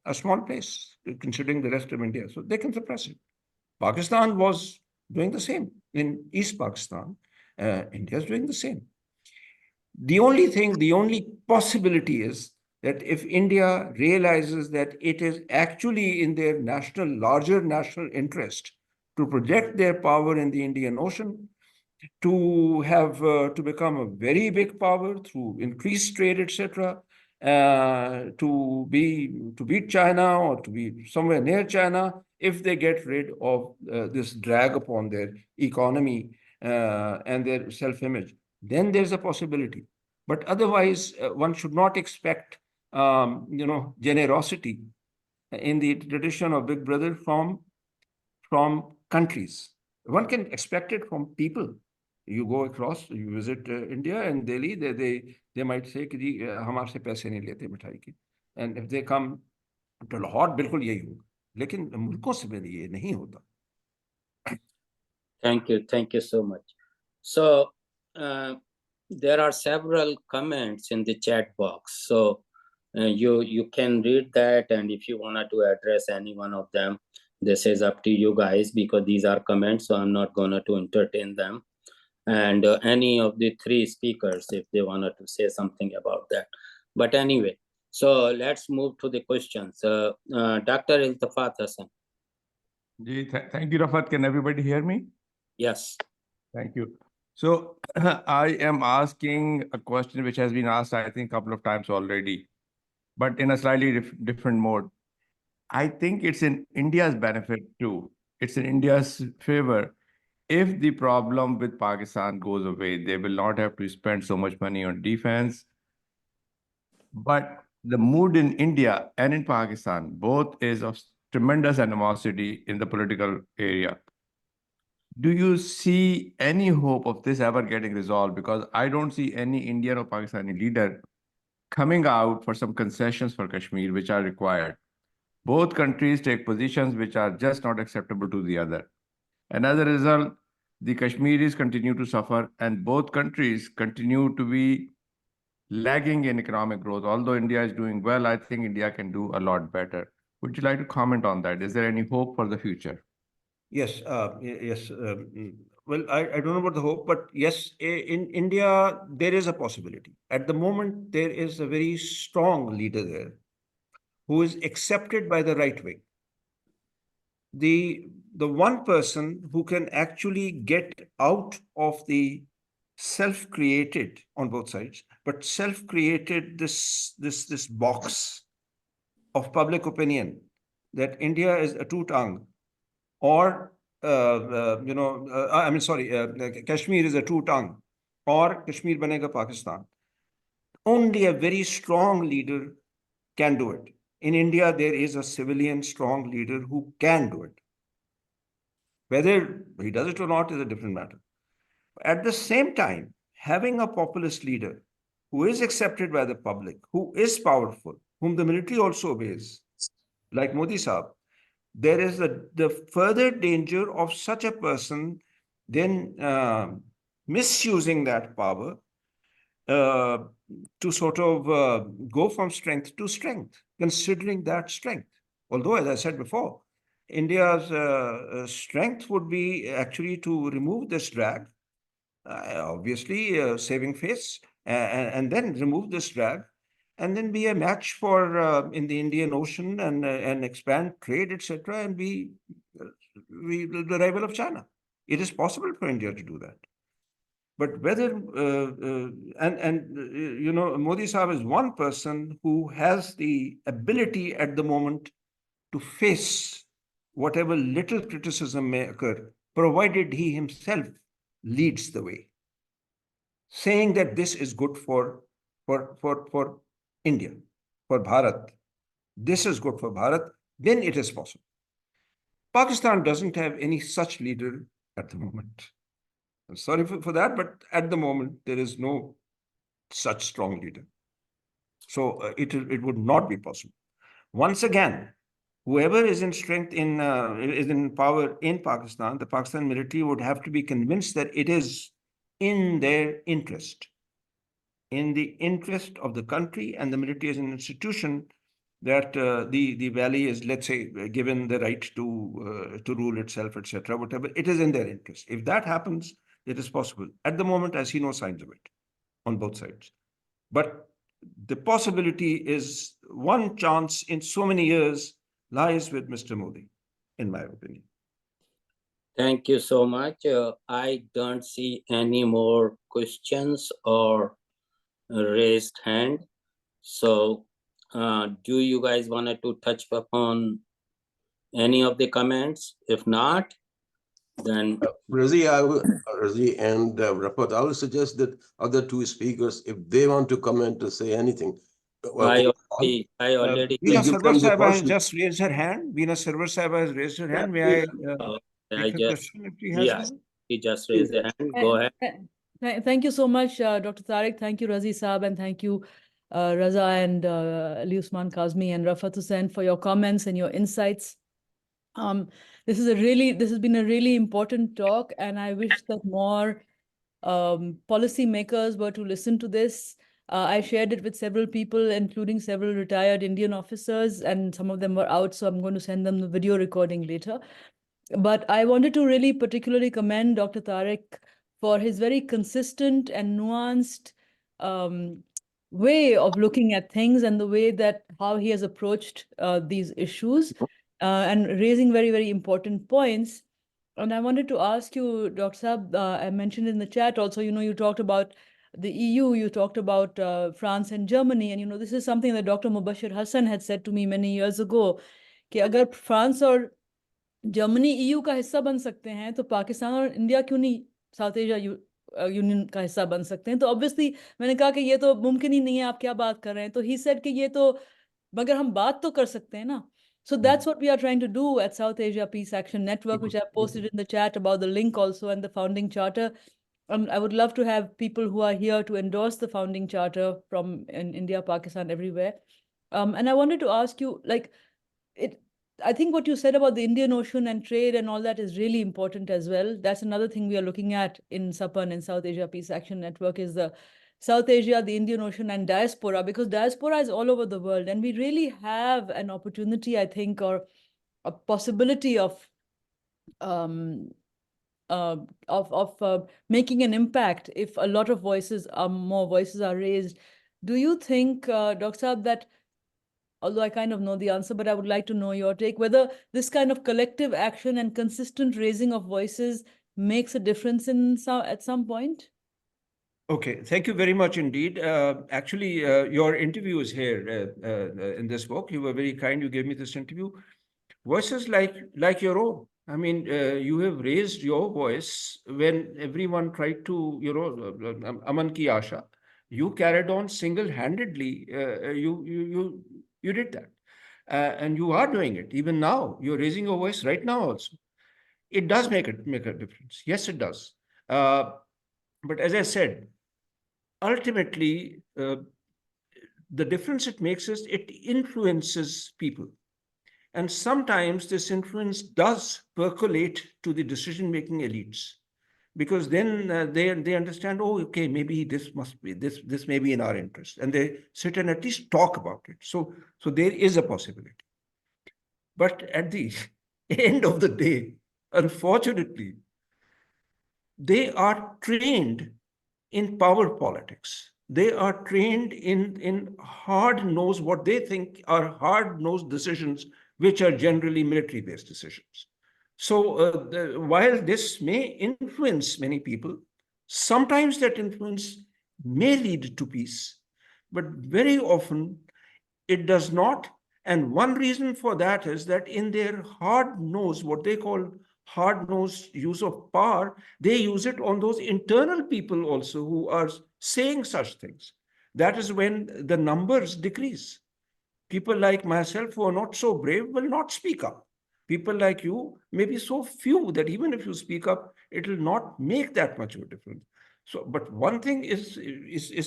Speaker 3: a small place considering the rest of India. So they can suppress it. Pakistan was doing the same in East Pakistan. India is doing the same. The only possibility is that if India realizes that it is actually in their larger national interest to project their power in the Indian Ocean, to have to become a very big power through increased trade, etc., to beat China or to be somewhere near China, if they get rid of this drag upon their economy and their self-image, then there's a possibility. But otherwise, one should not expect, generosity in the tradition of Big Brother from countries. One can expect it from people. You go across, you visit India and Delhi, they might say कि जी हमारे पैसे नहीं लेते मिठाई के, and if they come to Lahore, बिल्कुल यही होगा, लेकिन मुल्कों से भी ये नहीं होता.
Speaker 5: Thank you so much. So there are several comments in the chat box, so you can read that, and if you wanted to address any one of them, this is up to you guys, because these are comments, so I'm not going to entertain them. And any of the three speakers, if they wanted to say something about that. But anyway, so let's move to the questions. Dr. Iltafat Hassan.
Speaker 3: Thank you, Rafat. Can everybody hear me?
Speaker 5: Yes.
Speaker 3: Thank you. So I am asking a question which has been asked, I think, a couple of times already, but in a slightly different mode. I think it's in India's benefit too. It's in India's favor. If the problem with Pakistan goes away, they will not have to spend so much money on defense. But the mood in India and in Pakistan, both is of tremendous animosity in the political area. Do you see any hope of this ever getting resolved? Because I don't see any Indian or Pakistani leader coming out for some concessions for Kashmir, which are required. Both countries take positions which are just not acceptable to the other. And as a result, the Kashmiris continue to suffer, and both countries continue to be lagging in economic growth. Although India is doing well, I think India can do a lot better. Would you like to comment on that? Is there any hope for the future?
Speaker 11: Yes, yes. Well, I don't know about the hope, but yes, in India, there is a possibility. At the moment, there is a very strong leader there who is accepted by the right wing. The one person who can actually get out of the self-created on both sides, but self-created this box of public opinion that India is a two-tongue, or Kashmir is a two-tongue, or Kashmir banega Pakistan. Only a very strong leader can do it. In India, there is a civilian strong leader who can do it. Whether he does it or not is a different matter. At the same time, having a populist leader who is accepted by the public, who is powerful, whom the military also obeys, like Modi Saab, there is the further danger of such a person then misusing that power to sort of go from strength to strength, considering that strength. Although, as I said before, India's strength would be actually to remove this drag, obviously saving face, and then remove this drag, and then be a match for in the Indian Ocean and expand trade, etc., and be the rival of China. It is possible for India to do that. But whether Modi Saab is one person who has the ability at the moment to face whatever little criticism may occur, provided he himself leads the way, saying that this is good for India, for Bharat. This is good for Bharat, then it is possible. Pakistan doesn't have any such leader at the moment. I'm sorry for that, but at the moment, there is no such strong leader. So it would not be possible. Once again, whoever is in strength is in power in Pakistan, the Pakistan military would have to be convinced that it is in their interest, in the interest of the country, and the military as an institution, that the valley is, let's say, given the right to rule itself, etc., whatever. It is in their interest. If that happens, it is possible. At the moment, I see no signs of it on both sides. But the possibility is one chance in so many years lies with Mr. Modi, in my opinion.
Speaker 5: Thank you so much. I don't see any more questions or raised hand. So do you guys wanted to touch upon any of the comments? If not, then
Speaker 8: Razi and Rafat, I will suggest that other two speakers, if they want to comment or say anything.
Speaker 5: I already
Speaker 11: Veena
Speaker 8: give
Speaker 11: Sarwar
Speaker 8: them the
Speaker 11: Sahib has
Speaker 8: person.
Speaker 11: just raised her hand. Veena Sarwar Sahib has raised her hand. May I take the question if she has one?
Speaker 5: he just raised a hand. Go ahead.
Speaker 12: Thank you so much, Dr. Tariq. Thank you, Razi Saab, and thank you, Raza and Ali Usman Kazmi and Rafat Hussain, for your comments and your insights. This has been a really important talk, and I wish that more policy makers were to listen to this. I shared it with several people, including several retired Indian officers, and some of them were out, so I'm going to send them the video recording later. But I wanted to really particularly commend Dr. Tariq for his very consistent and nuanced way of looking at things, and the way that how he has approached these issues. and raising very, very important points. And I wanted to ask you, Dr. Saab, I mentioned in the chat also, you talked about the EU, you talked about France and Germany, and this is something that Dr. Mubashir Hassan had said to me many years ago, कि अगर France और Germany EU का हिस्सा बन सकते हैं तो पाकिस्तान और इंडिया क्यों नहीं साउथ एशिया यूनियन का हिस्सा बन सकते हैं? तो ऑब्वियसली मैंने कहा कि ये तो मुमकिन ही नहीं है, आप क्या बात कर रहे हैं? तो ही सेड कि ये तो, मगर हम बात तो कर सकते हैं ना. So that's what we are trying to do at South Asia Peace Action Network, which I posted in the chat about the link also and the founding charter. I would love to have people who are here to endorse the founding charter from in India, Pakistan, everywhere. And I wanted to ask you, I think what you said about the Indian Ocean and trade and all that is really important as well. That's another thing we are looking at in SAPAN and South Asia Peace Action Network is the South Asia, the Indian Ocean and diaspora, because diaspora is all over the world. And we really have an opportunity, I think, or a possibility of making an impact if a lot of more voices are raised. Do you think, Dr. Saab, that, although I kind of know the answer, but I would like to know your take, whether this kind of collective action and consistent raising of voices makes a difference at some point?
Speaker 11: Okay, thank you very much indeed. Actually, your interview is here in this book. You were very kind. You gave me this interview. Voices like your own. I mean, you have raised your voice when everyone tried to, Aman ki Asha. You carried on single-handedly. You did that, and you are doing it even now. You're raising your voice right now also. It does make a difference. Yes, it does. But as I said, ultimately, the difference it makes is it influences people. And sometimes this influence does percolate to the decision-making elites, because then they understand, oh, okay, maybe this may be in our interest. And they sit and at least talk about it. So there is a possibility. But at the end of the day, unfortunately, they are trained in power politics. They are trained in hard-nosed, what they think are hard-nosed decisions, which are generally military-based decisions. So while this may influence many people, sometimes that influence may lead to peace, but very often it does not. And one reason for that is that in their hard-nosed, what they call hard-nosed use of power, they use it on those internal people also who are saying such things. That is when the numbers decrease. People like myself who are not so brave will not speak up. People like you may be so few that even if you speak up, it will not make that much of a difference. So, but one thing is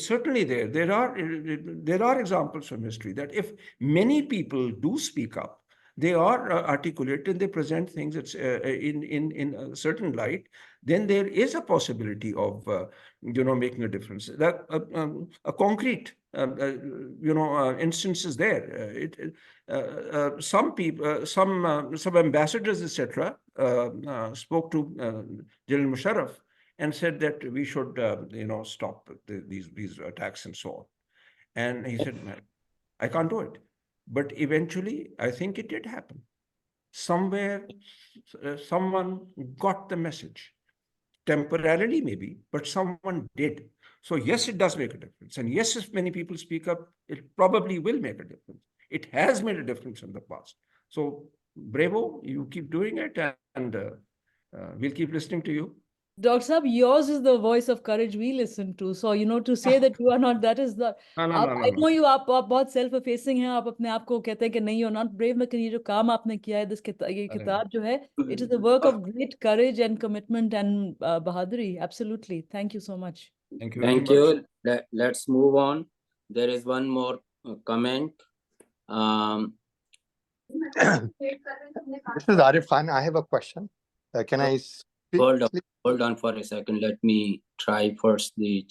Speaker 11: certainly there. There are examples from history that if many people do speak up, they are articulate and they present things in a certain light, then there is a possibility of making a difference. That a concrete instance is there. Some people, some ambassadors, etc., spoke to General Musharraf and said that we should stop these attacks and so on. And he said, I can't do it. But eventually, I think it did happen. Somewhere, someone got the message. Temporarily, maybe, but someone did. So yes, it does make a difference. And yes, if many people speak up, it probably will make a difference. It has made a difference in the past. So bravo, you keep doing it, and we'll keep listening to you.
Speaker 12: Dr. Saab, yours is the voice of courage we listen to. So, to say that you are not, that is the... I know you, आप बहुत self-effacing हैं, आप अपने आप को कहते हैं कि नहीं, you're not brave, लेकिन ये जो काम आपने किया है, ये किताब जो है, it is a work of great courage and commitment and bahaduri. Absolutely. Thank you so much.
Speaker 11: Thank you very much.
Speaker 5: Let's move on. There is one more comment.
Speaker 13: This is Arif Khan. I have a question. Can I speak?
Speaker 5: Hold on for a second. Let me try first. The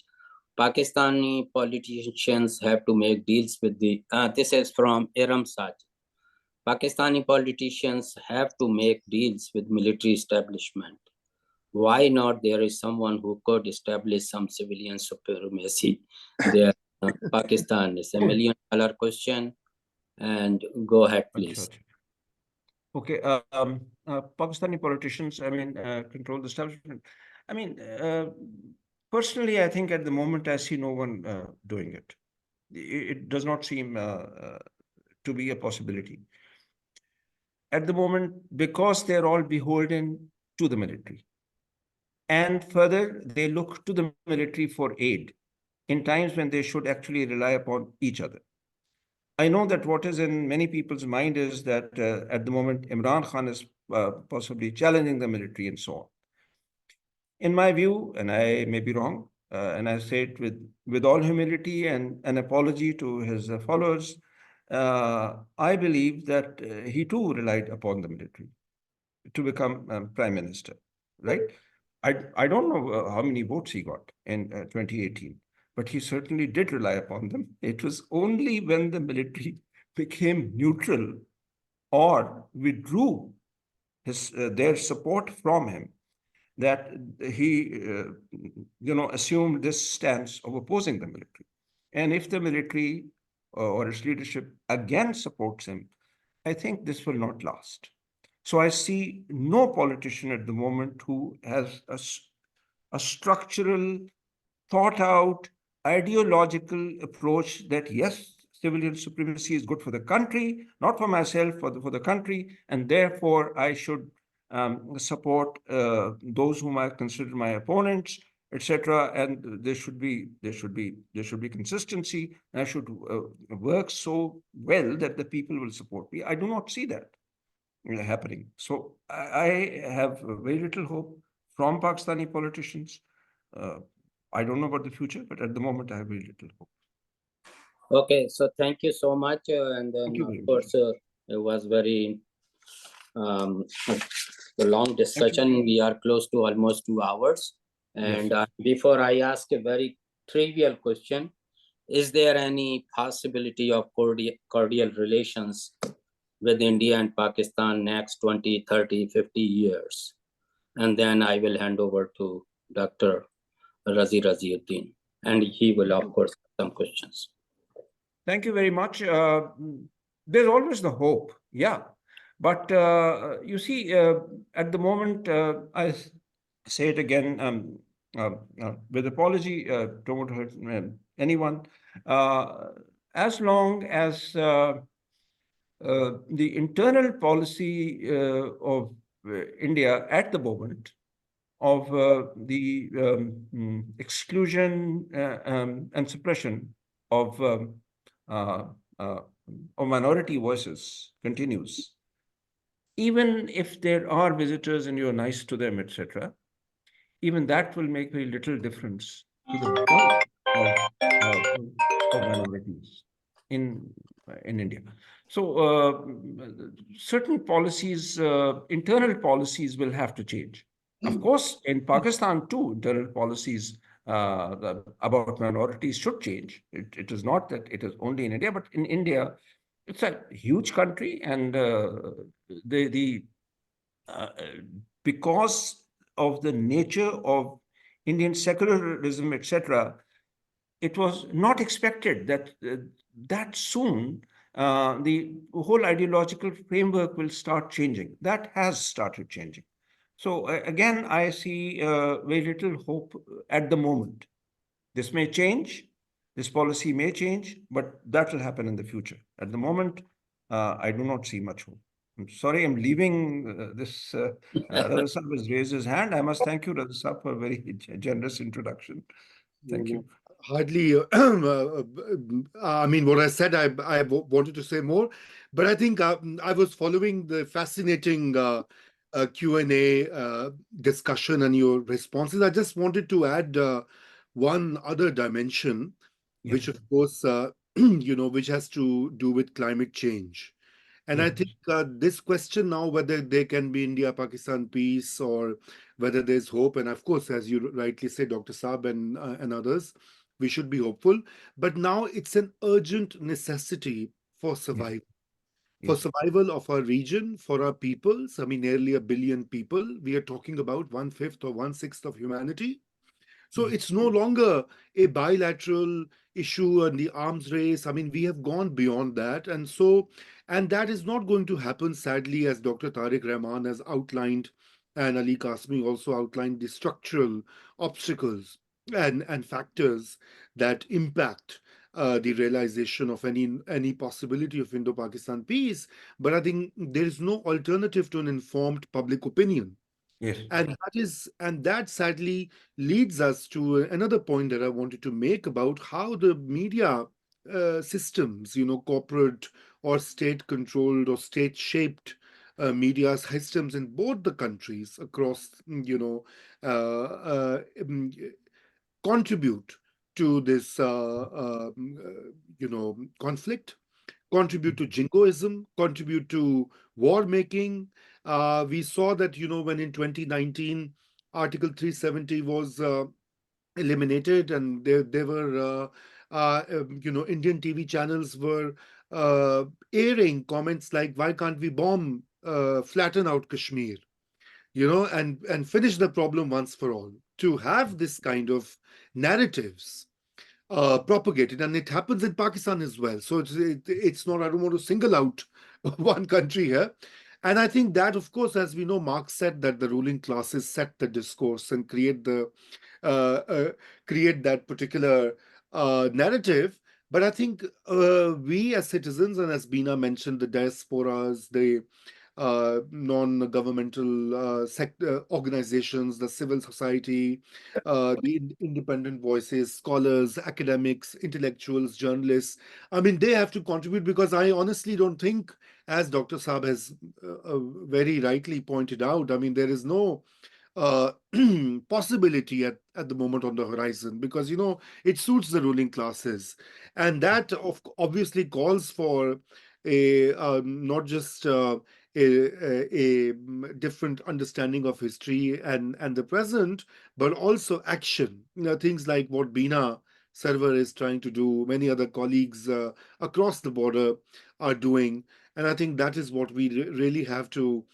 Speaker 5: Pakistani politicians have to make deals with the... this is from Iram Saj. Pakistani politicians have to make deals with military establishment. Why not? There is someone who could establish some civilian supremacy there. Pakistan is $1 million question. And go ahead, please.
Speaker 11: Okay, Pakistani politicians, I mean, control the establishment. I mean, personally, I think at the moment I see no one doing it. It does not seem to be a possibility. At the moment, because they're all beholden to the military. And further, they look to the military for aid in times when they should actually rely upon each other. I know that what is in many people's mind is that at the moment, Imran Khan is possibly challenging the military and so on. In my view, and I may be wrong, and I say it with all humility and an apology to his followers, I believe that he too relied upon the military to become prime minister, right? I don't know how many votes he got in 2018, but he certainly did rely upon them. It was only when the military became neutral or withdrew their support from him that he, assumed this stance of opposing the military. And if the military or its leadership again supports him, I think this will not last. So I see no politician at the moment who has a structural, thought out, ideological approach that yes, civilian supremacy is good for the country, not for myself, for the country, and therefore I should support those whom I consider my opponents, etc. And there should be consistency. And I should work so well that the people will support me. I do not see that happening. So I have very little hope from Pakistani politicians. I don't know about the future, but at the moment I have very little hope.
Speaker 5: Okay, so thank you so much. And then,
Speaker 11: Thank you
Speaker 5: of
Speaker 11: very
Speaker 5: course, it was very a long discussion. We are close to almost 2 hours. And
Speaker 11: Yes.
Speaker 5: before I ask a very trivial question, is there any possibility of cordial relations with India and Pakistan next 20, 30, 50 years? And then I will hand over to Dr. Raziuddin, and he will, of course, have some questions.
Speaker 11: Thank you very much. There's always the hope, yeah. But you see, at the moment, I say it again with apology, don't want to hurt anyone. As long as the internal policy of India at the moment of the exclusion and suppression of minority voices continues, even if there are visitors and you're nice to them, etc., even that will make very little difference to the birth of minorities in India. So certain policies, internal policies will have to change. Of course, in Pakistan too, internal policies about minorities should change. It is not that it is only in India, but in India, it's a huge country, and because of the nature of Indian secularism, etc., it was not expected that that soon the whole ideological framework will start changing. That has started changing. So again, I see very little hope at the moment. This may change, this policy may change, but that will happen in the future. At the moment, I do not see much hope. I'm sorry, I'm leaving this. Radha Saab has raised his hand. I must thank you, Radha Saab, for a very generous introduction. Thank you.
Speaker 2: Hardly, I mean, what I said, I wanted to say more, but I think I was following the fascinating Q&A discussion and your responses. I just wanted to add one other dimension, which of course, which has to do with climate change. And I think this question now, whether there can be India-Pakistan peace or whether there's hope, and of course, as you rightly say, Dr. Saab and others, we should be hopeful. But now it's an urgent necessity for survival. For survival of our region, for our peoples, I mean, nearly 1 billion people. We are talking about 1/5 or 1/6 of humanity. So it's no longer a bilateral, issue and the arms race. I mean, we have gone beyond that. And so, and that is not going to happen, sadly, as Dr. Tariq Rahman has outlined, and Ali Kasmi also outlined the structural obstacles and factors that impact the realization of any possibility of Indo-Pakistan peace. But I think there is no alternative to an informed public opinion.
Speaker 11: Yes.
Speaker 2: And that sadly leads us to another point that I wanted to make about how the media systems, corporate or state-controlled or state-shaped media systems in both the countries across, contribute to this, conflict, contribute to jingoism, contribute to war making. We saw that, when in 2019, Article 370 was eliminated, and there were, Indian TV channels were airing comments like, "Why can't we bomb, flatten out Kashmir?" and finish the problem once for all. To have this kind of narratives propagated, and it happens in Pakistan as well. So it's not, I don't want to single out one country here. And I think that, of course, as we know, Marx said that the ruling classes set the discourse and create that particular narrative. But I think we as citizens, and as Bina mentioned, the diasporas, the non-governmental sector organizations, the civil society, the independent voices, scholars, academics, intellectuals, journalists. I mean, they have to contribute, because I honestly don't think, as Dr. Saab has very rightly pointed out, I mean, there is no possibility at the moment on the horizon, because it suits the ruling classes, and that obviously calls for a not just a different understanding of history and the present, but also action. Things like what Bina Server is trying to do, many other colleagues across the border are doing, and I think that is what we really have to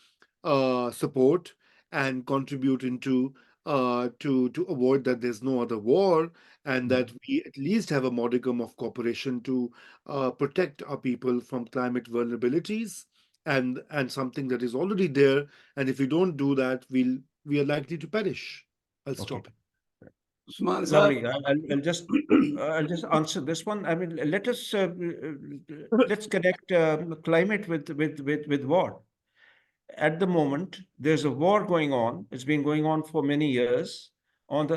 Speaker 2: support and contribute into, to avoid that there's no other war, and that we at least have a modicum of cooperation to protect our people from climate vulnerabilities, and something that is already there. And if we don't do that, we are likely to perish. I'll stop.
Speaker 1: Usman
Speaker 11: Lovely.
Speaker 1: Sahab.
Speaker 11: I'll just answer this one. I mean, let's connect climate with war. At the moment, there's a war going on. It's been going on for many years on the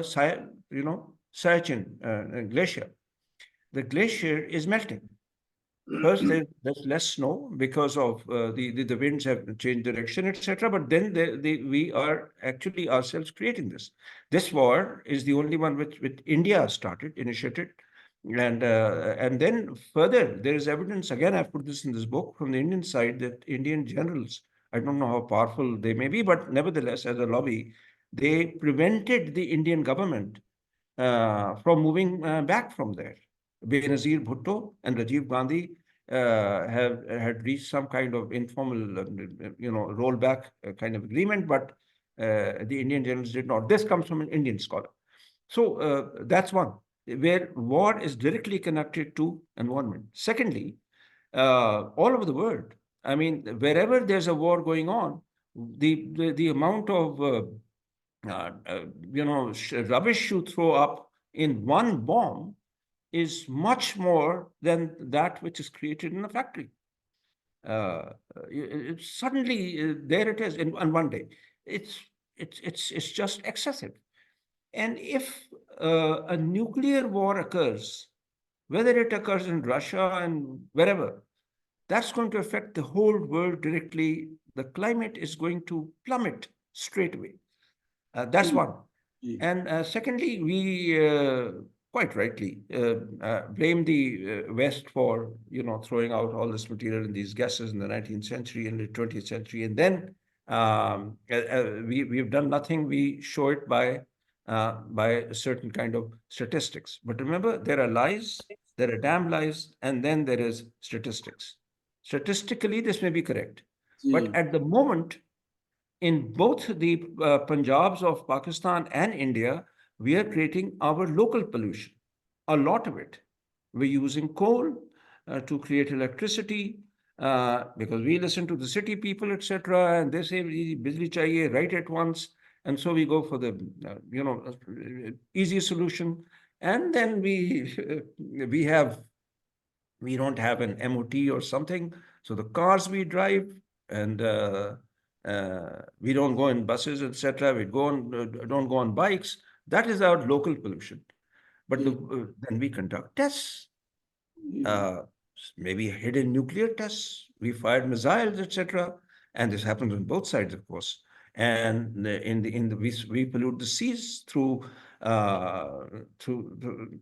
Speaker 11: Siachen glacier. The glacier is melting. First, there's less snow because of the winds have changed direction, etc. But then we are actually ourselves creating this. This war is the only one which India initiated. And then further, there is evidence, again, I've put this in this book, from the Indian side, that Indian generals, I don't know how powerful they may be, but nevertheless, as a lobby, they prevented the Indian government from moving back from there. Benazir Bhutto and Rajiv Gandhi had reached some kind of informal, rollback kind of agreement, but the Indian generals did not. This comes from an Indian scholar. So that's one, where war is directly connected to environment. Secondly, all over the world, I mean, wherever there's a war going on, the amount of rubbish you throw up in one bomb is much more than that which is created in a factory. Suddenly, there it is in one day. It's just excessive. And if a nuclear war occurs, whether it occurs in Russia and wherever, that's going to affect the whole world directly. The climate is going to plummet straight away. That's one. And secondly, we quite rightly blame the West for throwing out all this material and these gases in the 19th century and the 20th century, and then we've done nothing. We show it by a certain kind of statistics. But remember, there are lies, there are damn lies, and then there is statistics. Statistically, this may be correct, but at the moment, in both the Punjabs of Pakistan and India, we are creating our local pollution, a lot of it. we're using coal to create electricity because we listen to the city people, etc., and they say bijli chahiye right at once, and so we go for the easy solution, and then we don't have an MOT or something, so the cars we drive and we don't go in buses, etc. We don't go on bikes. That is our local pollution. But then we conduct tests, maybe hidden nuclear tests. We fired missiles, etc. And this happens on both sides, of course. And we pollute the seas through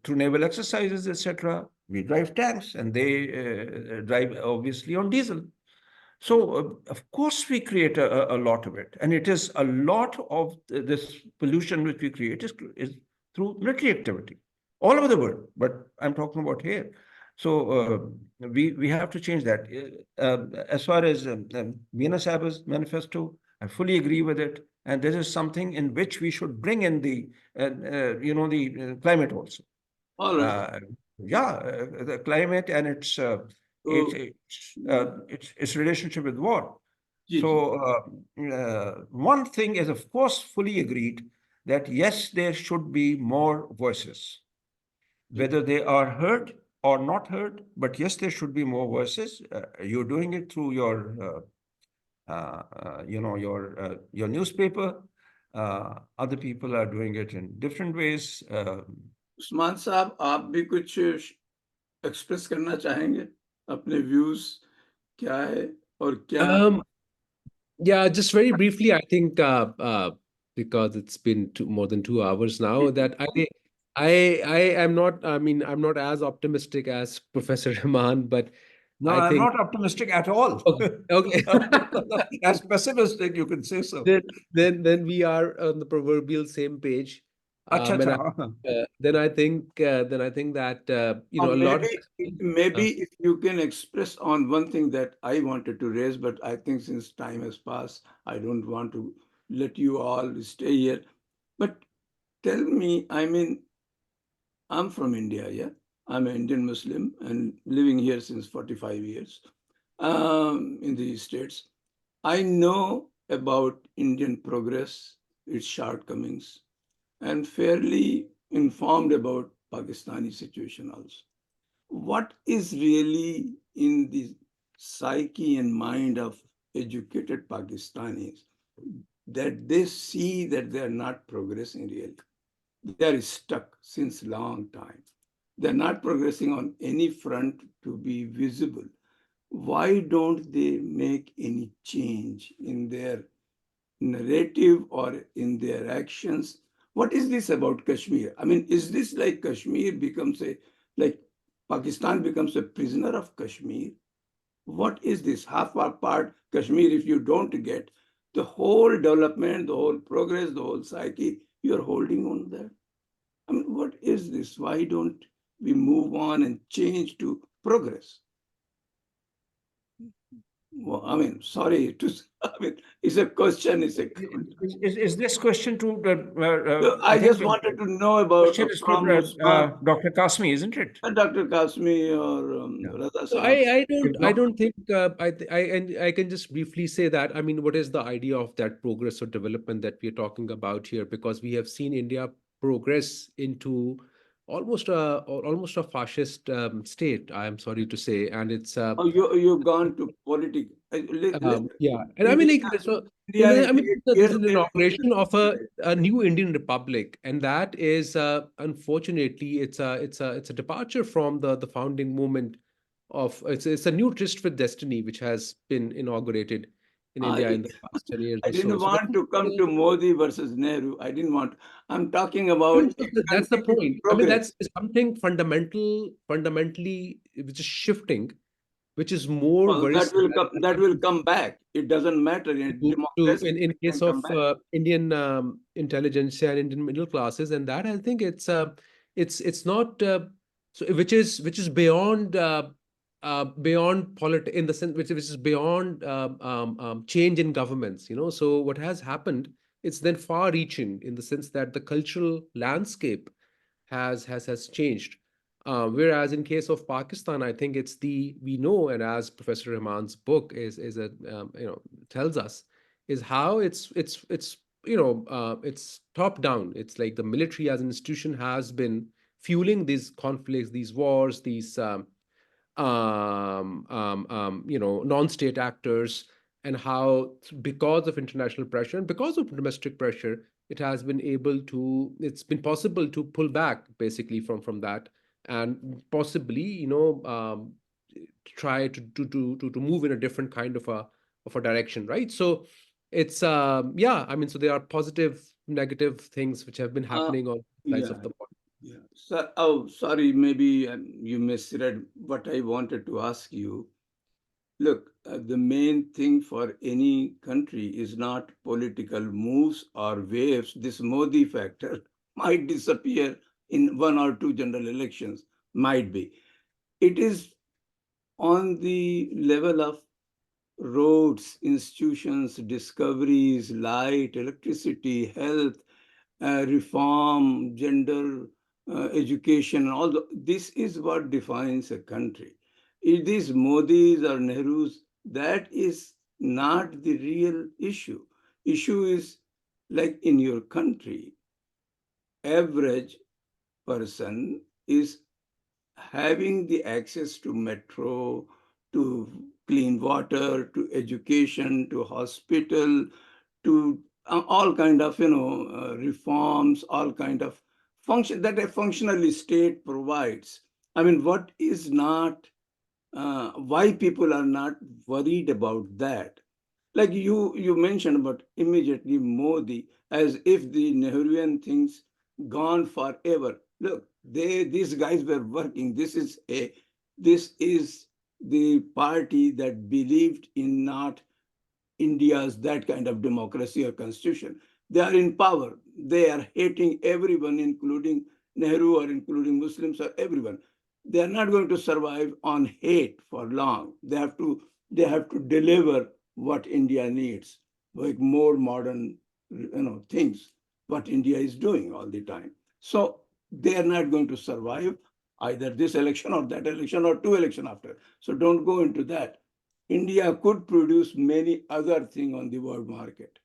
Speaker 11: naval exercises, etc. We drive tanks, and they drive obviously on diesel. So, of course, we create a lot of it. And it is a lot of this pollution which we create is through military activity all over the world. But I'm talking about here. So we have to change that. As far as Meena Saba's manifesto, I fully agree with it. And this is something in which we should bring in the climate also.
Speaker 1: All right.
Speaker 11: The climate and its relationship with war. So one thing is, of course, fully agreed that yes, there should be more voices, whether they are heard or not heard. But yes, there should be more voices. You're doing it through your your newspaper. Other people are doing it in different ways.
Speaker 1: Usman साहब, आप भी कुछ express करना चाहेंगे? अपने views क्या है और क्या?
Speaker 4: Yeah, just very briefly, I think because it's been more than 2 hours now, that I am not, I mean, I'm not as optimistic as Professor Rahman, but
Speaker 11: no, I'm not optimistic at all.
Speaker 4: Okay.
Speaker 11: As pessimistic, you can say so.
Speaker 4: Then we are on the proverbial same page. Then I think that a lot.
Speaker 1: Maybe if you can express on one thing that I wanted to raise, but I think since time has passed, I don't want to let you all stay here. But tell me, I mean, I'm from India, yeah. I'm an Indian Muslim and living here since 45 years in the States. I know about Indian progress, its shortcomings, and fairly informed about Pakistani situation also. What is really in the psyche and mind of educated Pakistanis that they see that they are not progressing really? They are stuck since a long time. They're not progressing on any front to be visible. Why don't they make any change in their narrative or in their actions? What is this about Kashmir? I mean, is this like Kashmir becomes Pakistan becomes a prisoner of Kashmir? What is this? Half part Kashmir, if you don't get the whole development, the whole progress, the whole psyche, you're holding on that. I mean, what is this? Why don't we move on and change to progress? Well, I mean, sorry to. I mean, it's a question. It's a.
Speaker 11: Is this question to?
Speaker 1: I just wanted to know about
Speaker 11: from Dr. Kasmi, isn't it?
Speaker 1: Dr. Kasmi or Raza
Speaker 4: So I don't think I can just briefly say that. I mean, what is the idea of that progress or development that we're talking about here? Because we have seen India progress into almost a fascist state, I am sorry to say, and it's
Speaker 1: you've gone to politics.
Speaker 4: Yeah, and I mean, like, so there's an inauguration of a new Indian Republic, and that is unfortunately it's a departure from the founding movement of it's a new tryst with destiny which has been inaugurated in India in the past 10 years.
Speaker 1: I didn't want to come to Modi versus Nehru. I didn't want. I'm talking about.
Speaker 4: That's the point. Progress. I mean, that's something fundamentally which is shifting, which is more.
Speaker 1: Well, that will come back. It doesn't matter in democracy.
Speaker 4: In case of Indian intelligentsia and Indian middle classes, and that I think it's not so which is beyond. Beyond politics, in the sense which is beyond change in governments, So what has happened, it's then far-reaching in the sense that the cultural landscape has changed. Whereas in case of Pakistan, I think it's we know, and as Professor Rahman's book is a tells us, is how it's it's top down. It's like the military as an institution has been fueling these conflicts, these wars, these non-state actors, and how because of international pressure and because of domestic pressure, it's been possible to pull back basically from that, and possibly try to move in a different kind of a direction, right? So it's yeah, I mean, so there are positive, negative things which have been happening on sides of
Speaker 1: Yeah,
Speaker 4: the body.
Speaker 1: yeah. So, oh, sorry, maybe you misread what I wanted to ask you. Look, the main thing for any country is not political moves or waves. This Modi factor might disappear in 1 or 2 general elections, might be. It is on the level of roads, institutions, discoveries, light, electricity, health, reform, gender, education, this is what defines a country. It is Modi's or Nehru's, that is not the real issue. Issue is like in your country, average person is having the access to metro, to clean water, to education, to hospital, to all kind of reforms, all kind of function that a functional state provides. I mean, what is not why people are not worried about that? Like you mentioned about immediately Modi, as if the Nehruvian things gone forever. Look, these guys were working. This is the party that believed in not India's that kind of democracy or constitution. They are in power. They are hating everyone, including Nehru or including Muslims or everyone. They are not going to survive on hate for long. They have to deliver what India needs, like more modern, things, what India is doing all the time. So they are not going to survive either this election or that election or 2 elections after. So don't go into that. India could produce many other things on the world market.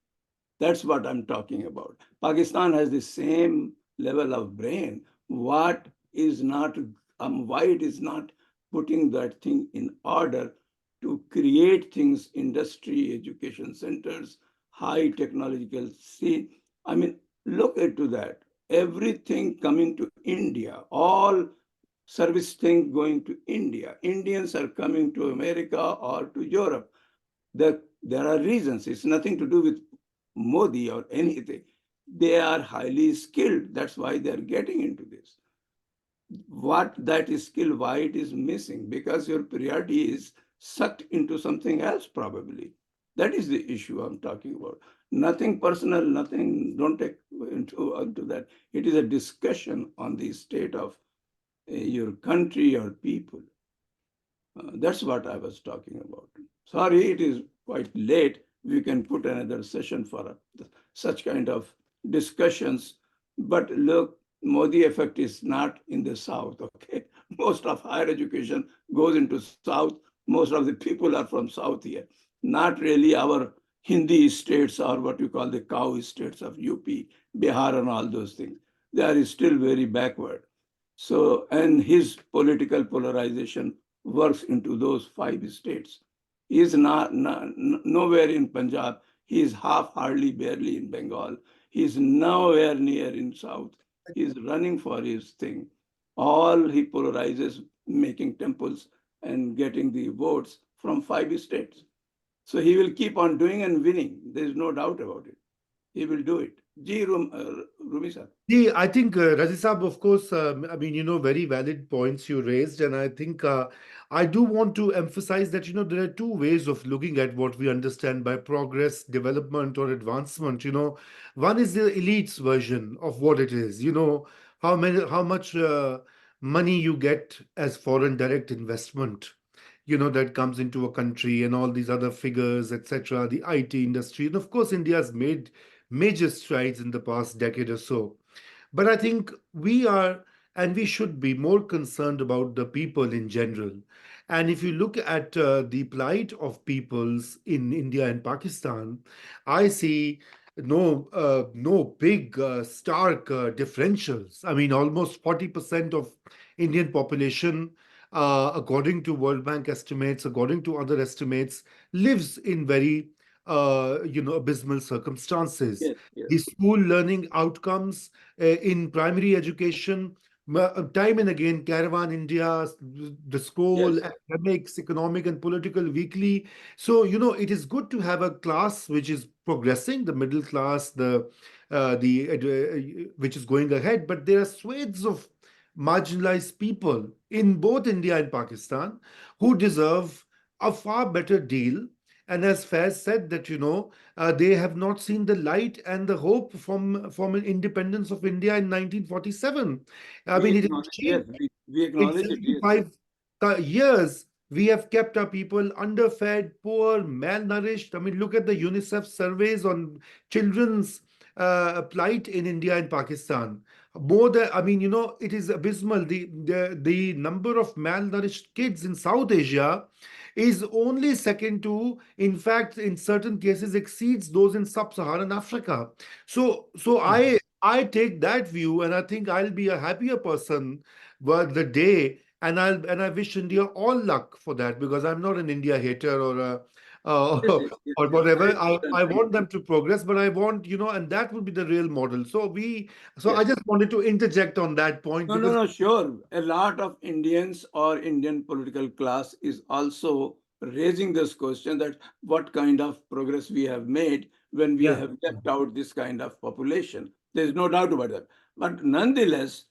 Speaker 1: That's what I'm talking about. Pakistan has the same level of brain. What is not, why it is not putting that thing in order to create things, industry, education centers, high technological scene. I mean, look into that. Everything coming to India, all service thing going to India. Indians are coming to America or to Europe. There are reasons. It's nothing to do with Modi or anything. They are highly skilled. That's why they're getting into this. What that is skill, why it is missing? Because your priority is sucked into something else, probably. That is the issue I'm talking about. Nothing personal, nothing, don't take into that. It is a discussion on the state of your country or people. That's what I was talking about. Sorry, it is quite late. We can put another session for such kind of discussions. But look, Modi effect is not in the South, okay? Most of higher education goes into South. Most of the people are from South here. Not really our Hindi states or what you call the cow states of UP, Bihar and all those things. They are still very backward. So, and his political polarization works into those 5 states. He is nowhere in Punjab. He is hardly, barely in Bengal. He is nowhere near in South. He is running for his thing. All he polarizes, making temples and getting the votes from 5 states. So he will keep on doing and winning. There is no doubt about it. He will do it. Rumi sir.
Speaker 2: I think, Razi Saab, of course, I mean, very valid points you raised. And I think I do want to emphasize that, there are two ways of looking at what we understand by progress, development, or advancement. One is the elite's version of what it is. How much money you get as foreign direct investment, that comes into a country, and all these other figures, etc., the IT industry. And of course, India has made major strides in the past decade or so. But I think we are and we should be more concerned about the people in general. And if you look at the plight of peoples in India and Pakistan, I see no big stark differentials. I mean, almost 40% of Indian population, according to World Bank estimates, according to other estimates, lives in very abysmal circumstances.
Speaker 1: Yes, yes.
Speaker 2: The school learning outcomes in primary education, time and again, Caravan India, the scroll,
Speaker 1: Yes.
Speaker 2: academics, economic and political weekly. So, it is good to have a class which is progressing, the middle class, which is going ahead, but there are swathes of marginalized people in both India and Pakistan who deserve a far better deal. And as Faiz said, that they have not seen the light and the hope from an independence of India in 1947. I mean, it has
Speaker 1: Yes,
Speaker 2: changed.
Speaker 1: we
Speaker 2: In
Speaker 1: acknowledge it. Yes.
Speaker 2: 75 years, we have kept our people underfed, poor, malnourished. I mean, look at the UNICEF surveys on children's plight in India and Pakistan. More than, I mean, it is abysmal. The number of malnourished kids in South Asia is only second to, in fact, in certain cases, exceeds those in sub-Saharan Africa. So I take that view, and I think I'll be a happier person the day, and I wish India all luck for that, because I'm not an India hater or a
Speaker 1: Yes, yes,
Speaker 2: or
Speaker 1: yes.
Speaker 2: whatever.
Speaker 1: Very
Speaker 2: I
Speaker 1: important.
Speaker 2: want them to progress, but I want, and that would be the real model. So I
Speaker 1: Yes.
Speaker 2: just wanted to interject on that point, because
Speaker 1: No, sure. A lot of Indians or Indian political class is also raising this question that what kind of progress we have made when we have left out this kind of population. There's no doubt about that. But nonetheless,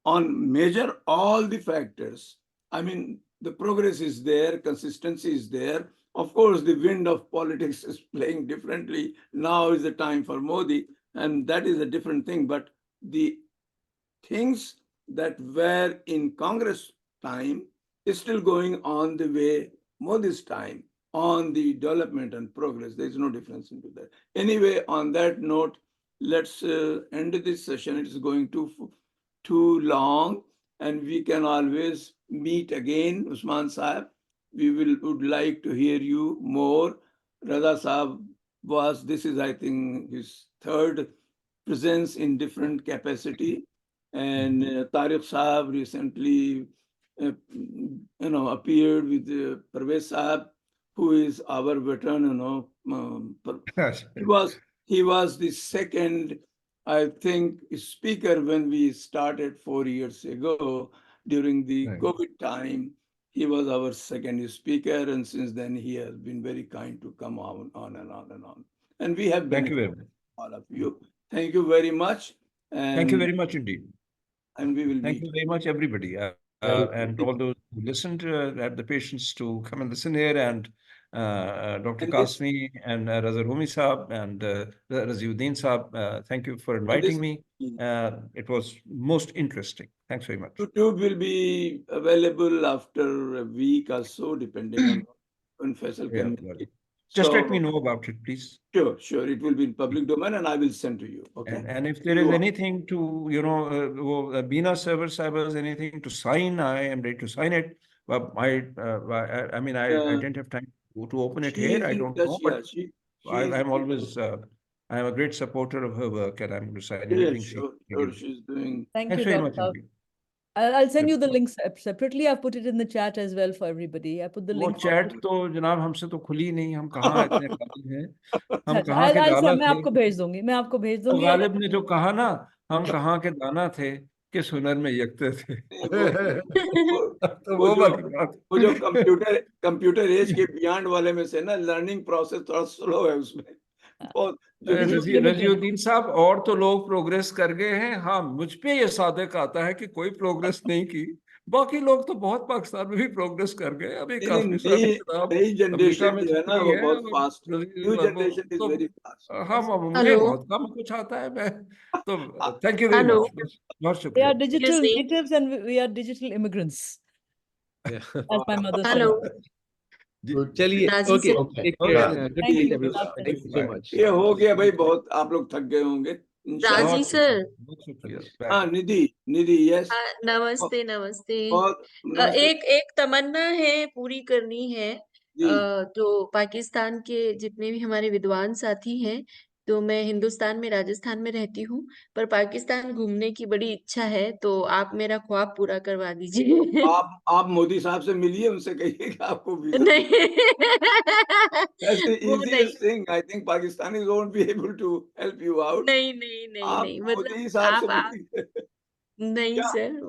Speaker 1: on measure all the factors, I mean, the progress is there, consistency is there. Of course, the wind of politics is playing differently. Now is the time for Modi, and that is a different thing. But the things that were in Congress time is still going on the way Modi's time on the development and progress. There is no difference into that. Anyway, on that note, let's end this session. It is going too long, and we can always meet again, Usman Sahib. We would like to hear you more. Raza Sahib this is, I think, his third presence in different capacity. And Tariq Saab recently, appeared with Parvez Saab, who is our veteran. He was the second, I think, speaker when we started 4 years ago during the COVID time. He was our second speaker, and since then he has been very kind to come on and on and on. And we have
Speaker 11: Thank you very
Speaker 1: benefited
Speaker 11: much.
Speaker 1: all of you. Thank you very much.
Speaker 11: Thank you very much indeed.
Speaker 1: And we will
Speaker 11: Thank
Speaker 1: meet.
Speaker 11: you very much, everybody. And all those who listened, had the patience to come and listen here, and Dr.
Speaker 1: And this-
Speaker 11: Kasmi and Raza Rumi Saab and Raziuddin Saab, thank you for inviting me. It was most interesting. Thanks very much.
Speaker 1: YouTube will be available after a week or so, depending on when Faisal
Speaker 11: Yeah,
Speaker 1: can
Speaker 11: well,
Speaker 1: make it.
Speaker 11: just
Speaker 1: So,
Speaker 11: let me know about it, please.
Speaker 1: Sure. It will be in public domain, and I will send to you. Okay.
Speaker 11: And if there is anything to, Bina server servers, anything to sign, I am ready to sign it. But I didn't have time to open it
Speaker 1: She
Speaker 11: here.
Speaker 1: is
Speaker 11: I
Speaker 1: in
Speaker 11: don't
Speaker 1: touch,
Speaker 11: know,
Speaker 1: yeah,
Speaker 11: but
Speaker 1: she is
Speaker 11: I'm always, I am a great supporter of her work, and I'm going to sign
Speaker 1: Yeah,
Speaker 11: anything
Speaker 1: sure,
Speaker 11: gives.
Speaker 1: she's doing.
Speaker 12: Thank
Speaker 11: Thanks
Speaker 12: you,
Speaker 11: very much,
Speaker 12: Doctor.
Speaker 11: indeed.
Speaker 12: I'll send you the links separately. I've put it in the chat as well for everybody. I put the
Speaker 11: वो
Speaker 12: link.
Speaker 11: Chat तो जनाब हमसे तो खुली नहीं, हम कहाँ इतने काबिल हैं, हम
Speaker 12: अच्छा,
Speaker 11: कहाँ के दाना
Speaker 12: मैं
Speaker 11: थे।
Speaker 12: आपको भेज दूंगी, मैं आपको भेज
Speaker 11: तो
Speaker 12: दूंगी।
Speaker 11: गालिब ने जो कहा ना, हम कहाँ के दाना थे, किस हुनर में यकते थे। तो वो वाली बात।
Speaker 1: वो जो कंप्यूटर एज के बियॉन्ड वाले में से ना, लर्निंग प्रोसेस थोड़ा स्लो है उसमें।
Speaker 11: रजीउद्दीन साहब, और तो लोग प्रोग्रेस कर गए हैं, हाँ मुझ पे ये सादिक आता है कि कोई प्रोग्रेस नहीं की, बाकी लोग तो बहुत पाकिस्तान में भी प्रोग्रेस कर गए। अभी काफी सारी किताब
Speaker 1: नई
Speaker 11: अमेरिका
Speaker 1: जनरेशन
Speaker 11: में
Speaker 1: जो है ना,
Speaker 11: छपी
Speaker 1: वो
Speaker 11: है,
Speaker 1: बहुत फास्ट है। New generation is very fast.
Speaker 11: हाँ, मुझे बहुत कम कुछ आता है, मैं तो थैंक यू वेरी मच, बहुत शुक्रिया।
Speaker 12: We are digital natives and we are digital immigrants. As my mother said.
Speaker 4: चलिए, okay. Take care. Good night, everyone. Thank you so much.
Speaker 1: ये हो गया भाई, बहुत आप लोग थक गए होंगे। इंशाल्लाह।
Speaker 14: राजी सर,
Speaker 1: हाँ निधि यस।
Speaker 14: हाँ, नमस्ते नमस्ते।
Speaker 1: और नमस्ते
Speaker 14: एक तमन्ना है, पूरी करनी है।
Speaker 1: जी।
Speaker 14: तो पाकिस्तान के जितने भी हमारे विद्वान साथी हैं, तो मैं हिंदुस्तान में राजस्थान में रहती हूँ, पर पाकिस्तान घूमने की बड़ी इच्छा है, तो आप मेरा ख्वाब पूरा करवा दीजिए।
Speaker 1: आप मोदी साहब से मिलिए, उनसे कहिए कि आपको वीजा
Speaker 14: नहीं
Speaker 1: That's the
Speaker 14: वो नहीं
Speaker 1: easiest thing. I think Pakistanis won't be able to help you out.
Speaker 14: नहीं नहीं नहीं
Speaker 1: आप
Speaker 14: नहीं, मतलब
Speaker 1: मोदी साहब से
Speaker 14: आप
Speaker 1: मिलिए।
Speaker 14: नहीं
Speaker 1: क्या
Speaker 14: सर।